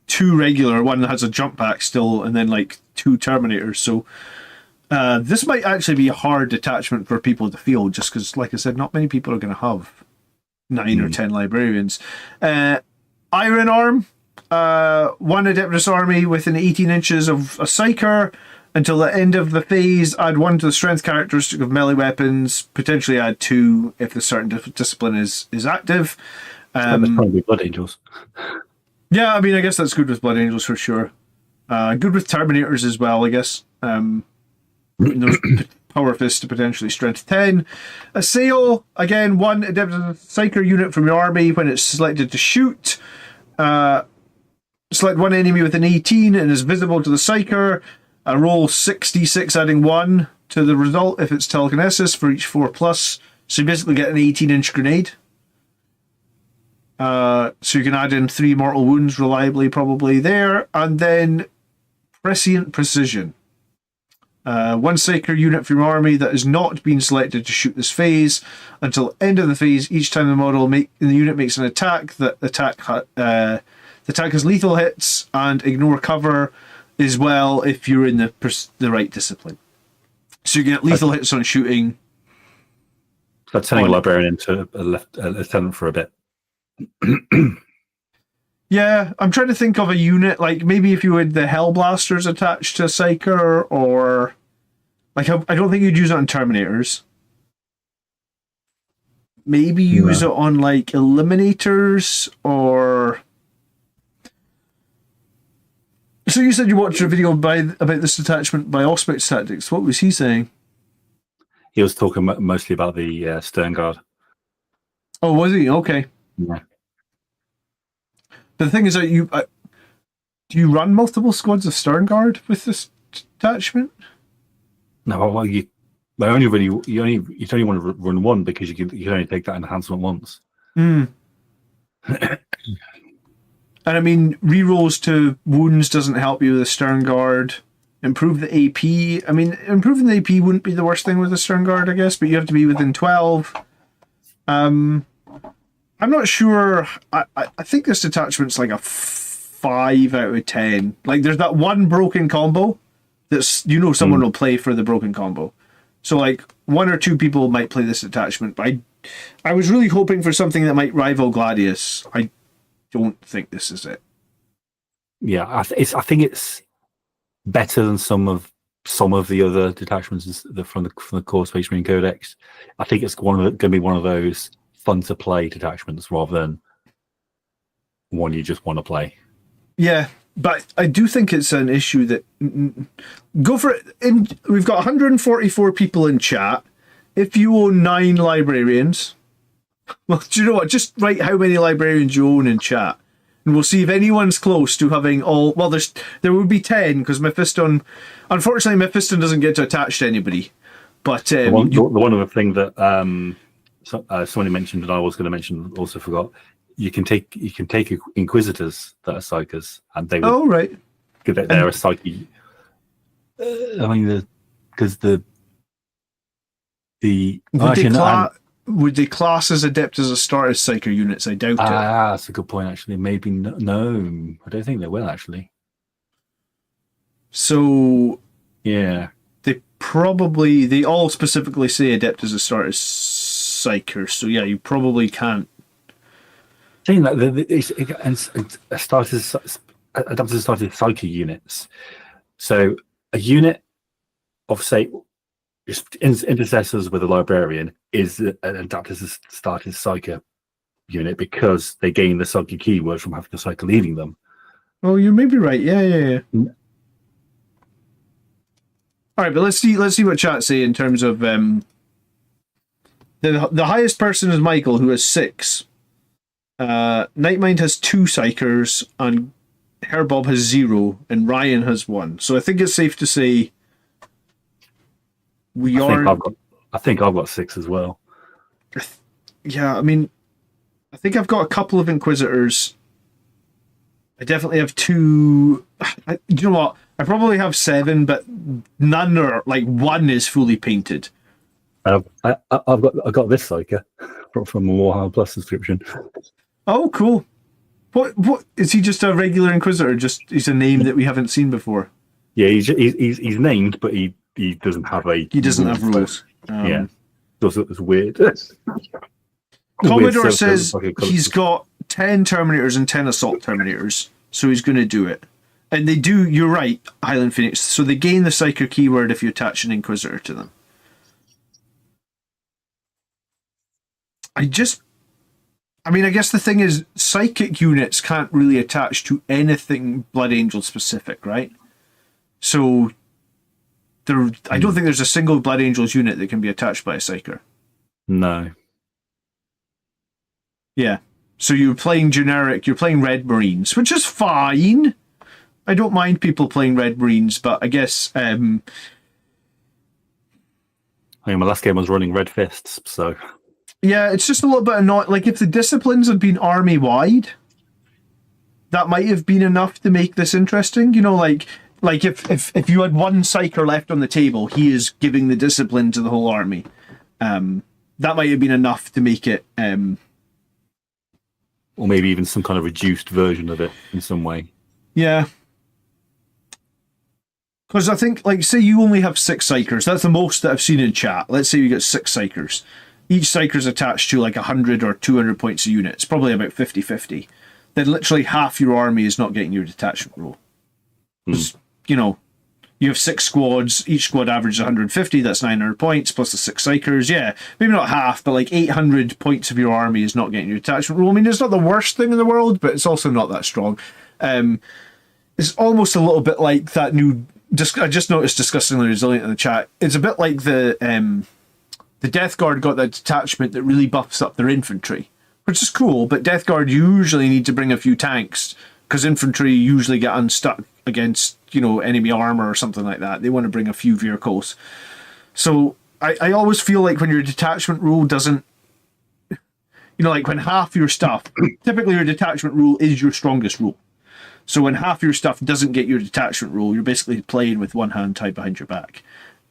2 regular, 1 that has a jump back still, and then like 2 Terminators. So this might actually be a hard detachment for people to field, just because, like I said, not many people are going to have 9 or 10 Librarians. Iron Arm, 1 Adeptus army within 18 inches of a Psyker. Until the end of the phase, add 1 to the strength characteristic of melee weapons. Potentially add 2 if the certain discipline is active. That's probably Blood Angels. Yeah, I mean, I guess that's good with Blood Angels for sure. Good with Terminators as well, I guess. Those Power Fist to potentially strength 10. Assail, again, 1 Adeptus Psyker unit from your army when it's selected to shoot. Select 1 enemy with an 18 and is visible to the Psyker. Roll 66, adding 1 to the result if it's telekinesis for each 4+. So you basically get an 18-inch grenade. So you can add in 3 mortal wounds reliably, probably there. And then Prescient Precision. 1 Psyker unit from your army that has not been selected to shoot this phase. Until the end of the phase, each time the unit makes an attack, the attack has lethal hits and ignore cover as well if you're in the right discipline. So you get lethal hits on shooting. That's turning a Librarian into a lieutenant for a bit. Yeah, I'm trying to think of a unit, like maybe if you had the Hellblasters attached to a Psyker, or like I don't think you'd use it on Terminators. Maybe use it on like Eliminators, or... So you said you watched a video about this detachment by Auspex Tactics. What was he saying? He was talking mostly about the Stern Guard. Oh, was he? Okay. Yeah. But the thing is that do you run multiple squads of Stern Guard with this detachment? No, well, you only want to run 1 because you can only take that enhancement once. And I mean, rerolls to wounds doesn't help you with the Stern Guard. Improve the AP. I mean, improving the AP wouldn't be the worst thing with the Stern Guard, I guess, but you have to be within 12. I'm not sure. I think this detachment's like a 5 out of 10. Like, there's that 1 broken combo that's, someone will play for the broken combo. So, like, 1 or 2 people might play this detachment, but I was really hoping for something that might rival Gladius. I don't think this is it. Yeah, I think it's better than some of the other detachments from the core Space Marine Codex. I think it's going to be one of those fun to play detachments rather than one you just want to play. Yeah, but I do think it's an issue that go for it. We've got 144 people in chat. If you own 9 librarians, well, do you know what? Just write how many librarians you own in chat, and we'll see if anyone's close to having all. Well, there would be 10 because Mephiston. Unfortunately, Mephiston doesn't get to attach to anybody. But the one other thing that somebody mentioned and I was going to mention, also forgot. You can take Inquisitors that are psychers, and they would. Right. They're a psyche. I mean, because would they class as adept as a starter psyker units? I doubt it. That's a good point. Actually, maybe no. I don't think they will actually. So yeah, they all specifically say adept as a starter psyker. So yeah, you probably can't. Saying that adapted started psyche units. So a unit of say intercessors with a librarian is an adapted started psyche unit because they gain the psyche keyword from having a psyche leading them. Oh, you may be right. Yeah. All right, but let's see what chat say in terms of the highest person is Michael, who has 6. Nightmind has 2 psychers, and Herbob has 0, and Ryan has 1. So I think it's safe to say I think I've got 6 as well. Yeah, I mean, I think I've got a couple of Inquisitors. I definitely have 2. Do you know what? I probably have 7, but none are like 1 is fully painted. I've got this psyker from a Warhammer Plus subscription. Oh, cool. What is he? Just a regular Inquisitor? Just he's a name that we haven't seen before. Yeah, he's named, but he doesn't have rules. Yeah, it's weird. Commodore says he's got 10 Terminators and 10 Assault Terminators, so he's going to do it. And they do. You're right, Highland Phoenix. So they gain the Psyker keyword if you attach an Inquisitor to them. I guess the thing is, psychic units can't really attach to anything Blood Angel specific, right? So, I don't think there's a single Blood Angels unit that can be attached by a psyker. No. Yeah. So you're playing Red Marines, which is fine. I don't mind people playing Red Marines, but I guess... I mean, my last game was running Red Fists, so... Yeah, it's just a little bit annoying. Like, if the disciplines had been army-wide, that might have been enough to make this interesting. You know, like if you had one psyker left on the table, he is giving the discipline to the whole army. That might have been enough to make it... or maybe even some kind of reduced version of it in some way. Yeah. Because I think, like, say you only have 6 psychers. That's the most that I've seen in chat. Let's say you get 6 psychers. Each psyker's attached to like 100 or 200 points a unit. It's probably about 50-50. Then literally half your army is not getting your detachment roll. Because, you know, you have 6 squads. Each squad averages 150. That's 900 points plus the 6 psychers. Yeah, maybe not half, but like 800 points of your army is not getting your detachment roll. I mean, it's not the worst thing in the world, but it's also not that strong. It's almost a little bit like that new... I just noticed Disgustingly Resilient in the chat. It's a bit like the Death Guard got that detachment that really buffs up their infantry, which is cool, but Death Guard usually need to bring a few tanks because infantry usually get unstuck against, you know, enemy armor or something like that. They want to bring a few vehicles. So I always feel like when your detachment rule doesn't, you know, like when half your stuff, typically your detachment rule is your strongest rule. So when half your stuff doesn't get your detachment rule, you're basically playing with one hand tied behind your back.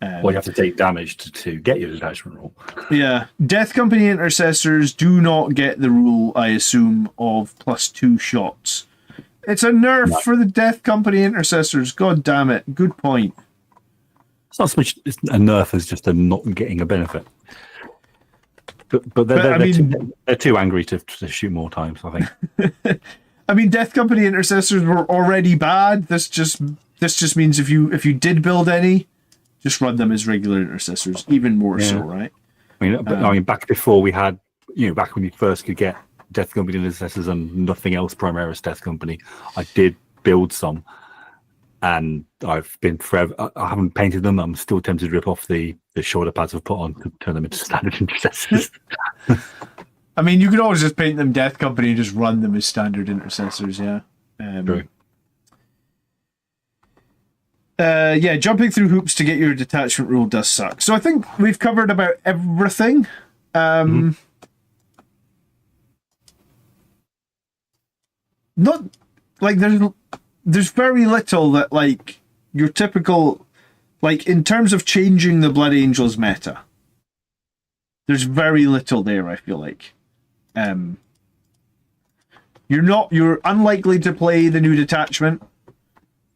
Well, you have to take damage to get your detachment rule. Yeah. Death Company Intercessors do not get the rule, I assume, of +2 shots. It's a nerf for the Death Company Intercessors. God damn it. Good point. It's not so much a nerf as just a not getting a benefit. But they're too angry to shoot more times, I think. I mean, Death Company Intercessors were already bad. This just means if you did build any, just run them as regular intercessors, even more so, right? I mean, back before we had back when you first could get Death Company intercessors and nothing else Primaris Death Company, I did build some, and I've been forever. I haven't painted them. I'm still tempted to rip off the shoulder pads I've put on to turn them into standard intercessors. I mean, you could always just paint them Death Company and just run them as standard intercessors. Yeah. True. Yeah, jumping through hoops to get your detachment rule does suck. So I think we've covered about everything. Not like there's very little that like your typical, like in terms of changing the Blood Angels meta. There's very little there, I feel like. You're unlikely to play the new detachment,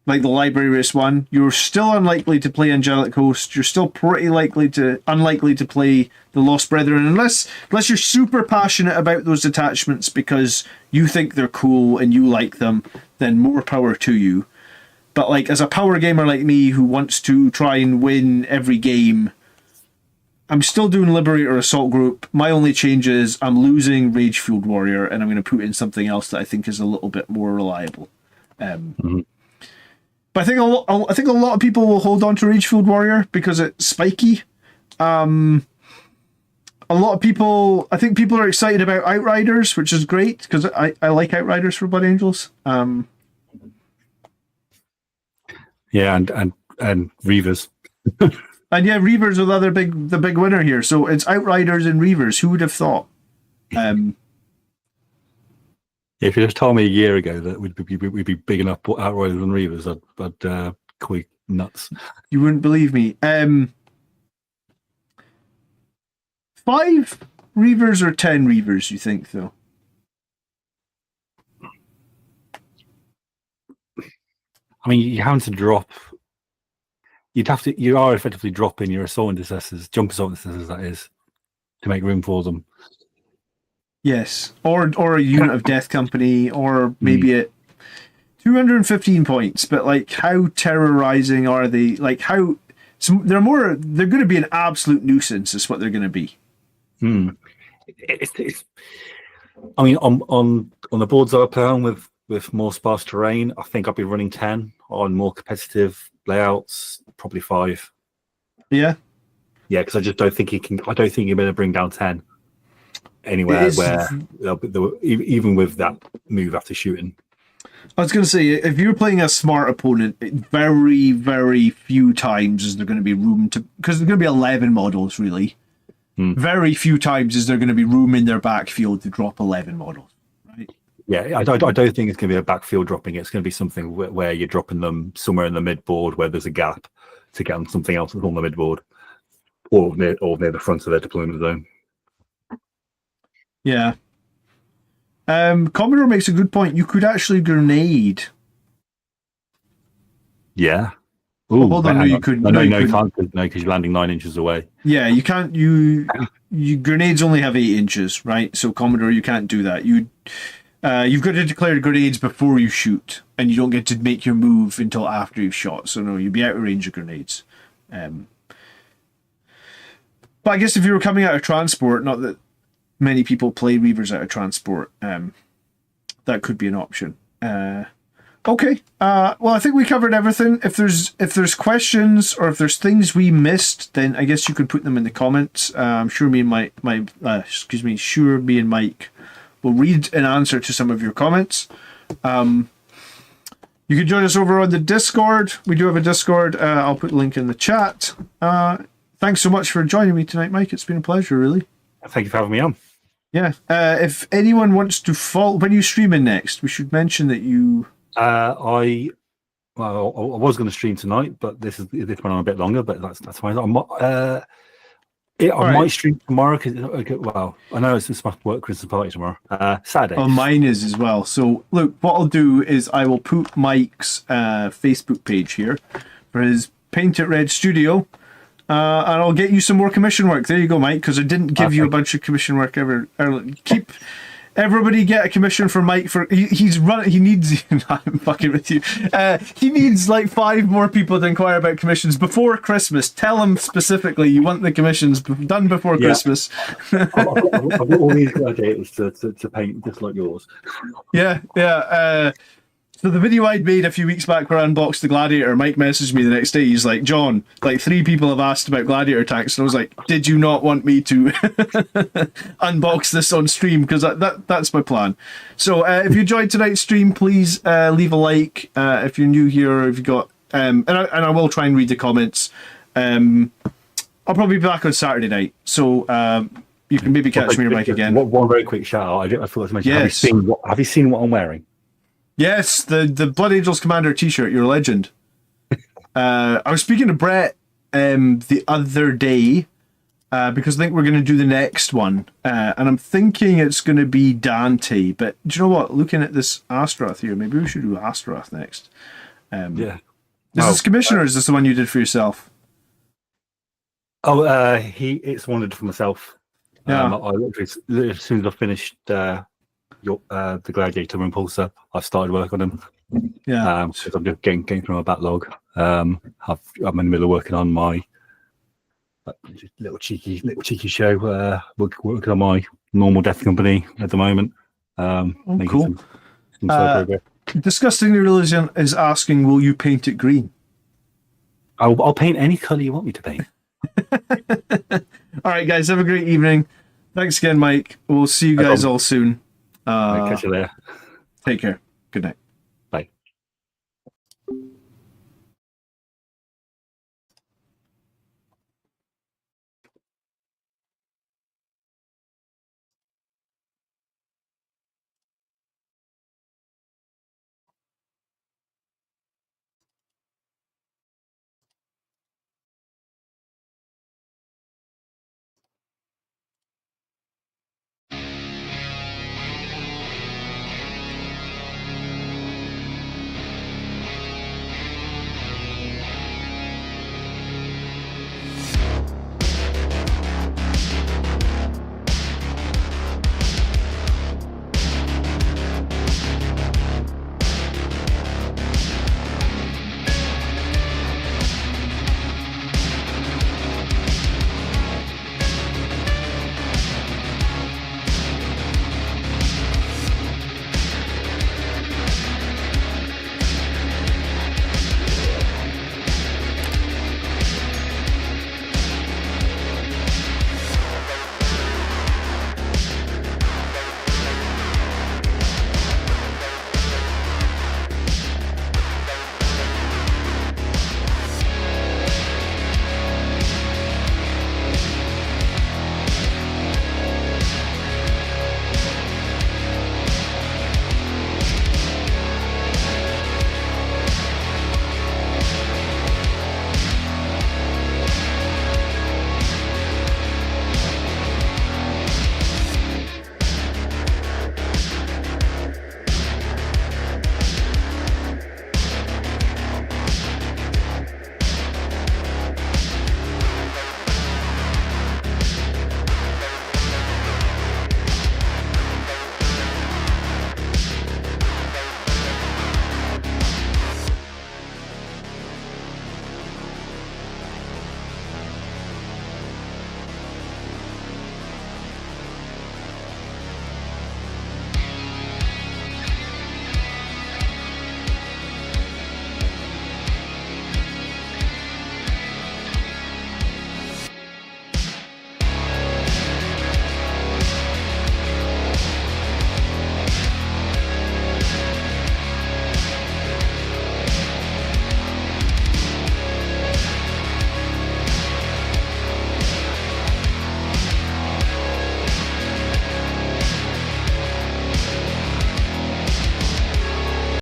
like the LIBRARIUS one. You're still unlikely to play Angelic Host. You're still pretty unlikely to play the Lost Brethren, unless you're super passionate about those detachments because you think they're cool and you like them, then more power to you. But like as a power gamer like me who wants to try and win every game, I'm still doing Liberator Assault Group. My only change is I'm losing Rage-Fueled Warrior and I'm going to put in something else that I think is a little bit more reliable. But I think a lot of people will hold on to Rage-Fueled Warrior because it's spiky. A lot of people, I think people are excited about Outriders, which is great because I like Outriders for Blood Angels. Yeah, and Reavers. And yeah, Reavers are the big winner here. So it's Outriders and Reavers. Who would have thought? If you just told me a year ago that we'd be big enough Outriders and Reavers, I'd call you nuts. You wouldn't believe me. 5 Reavers or 10 Reavers, you think, though? I mean, you have to drop. You are effectively dropping your assault intercessors, jump assault intercessors, that is, to make room for them. Yes, or a unit of Death Company, or maybe at 215 points. But like, how terrorizing are they? Like, how they're going to be an absolute nuisance. Is what they're going to be. I mean, on the boards I play on with more sparse terrain, I think I'll be running 10. On more competitive layouts, probably 5. Yeah, because I just don't think you can. I don't think you're going to bring down 10 anywhere where even with that move after shooting. I was going to say, if you're playing a smart opponent, very, very few times is there going to be room to, because there's going to be 11 models really. Very few times is there going to be room in their backfield to drop 11 models. Yeah, I don't think it's going to be a backfield dropping. It's going to be something where you're dropping them somewhere in the midboard where there's a gap to get on something else that's on the midboard or near the front of their deployment zone. Yeah. Commodore makes a good point. You could actually grenade. Yeah. Ooh, hold on, no, you couldn't. No, you can't, because you're landing 9 inches away. Yeah, you can't. You grenades only have 8 inches, right? So Commodore, you can't do that. You've got to declare grenades before you shoot, and you don't get to make your move until after you've shot. So no, you'd be out of range of grenades. But I guess if you were coming out of transport, not that many people play Reavers out of transport, that could be an option. Okay. Well, I think we covered everything. If there's questions or if there's things we missed, then I guess you can put them in the comments. I'm sure me and Mike will read and answer to some of your comments. You can join us over on the Discord. We do have a Discord. I'll put a link in the chat. Thanks so much for joining me tonight, Mike. It's been a pleasure, really. Thank you for having me on. Yeah. If anyone wants to follow, when you streaming next, we should mention that you. I was going to stream tonight, but this went on a bit longer. But that's fine. I might stream tomorrow because I know it's my work Christmas party tomorrow. Saturday. Oh, mine is as well. So look, what I'll do is I will put Mike's Facebook page here for his Paint It Red Studio, and I'll get you some more commission work. There you go, Mike. Because I didn't give you a bunch of commission work ever. Everybody get a commission for Mike for he's running. He needs. I'm fucking with you. He needs like 5 more people to inquire about commissions before Christmas. Tell him specifically you want the commissions done before Christmas. I've got all these gladiators to paint just like yours. Yeah. So the video I'd made a few weeks back where I unboxed the Gladiator, Mike messaged me the next day. He's like, John, like 3 people have asked about Gladiator tanks. And I was like, did you not want me to unbox this on stream? Because that's my plan. So if you enjoyed tonight's stream, please leave a like. If you're new here, or if you got... and I will try and read the comments. I'll probably be back on Saturday night. So you can maybe catch me or Mike again. One very quick shout out. I forgot to mention. Yes. Have you seen what I'm wearing? Yes, the Blood Angels Commander t-shirt, you're a legend. I was speaking to Brett the other day because I think we're going to do the next one. And I'm thinking it's going to be Dante. But do you know what? Looking at this Astaroth here, maybe we should do Astaroth next. Yeah. Is this Commissioner or is this the one you did for yourself? Oh, it's one I did for myself. Yeah. I literally, as soon as I finished... the Gladiator Impulsor, I've started work on them. Yeah. Because I'm just getting through my backlog. I'm in the middle of working on my little cheeky show. Working on my normal Death Company at the moment. Cool. Disgustingly Religion is asking, will you paint it green? I'll paint any colour you want me to paint. All right, guys, have a great evening. Thanks again, Mike. We'll see you guys all soon. Catch you later. Take care. Good night.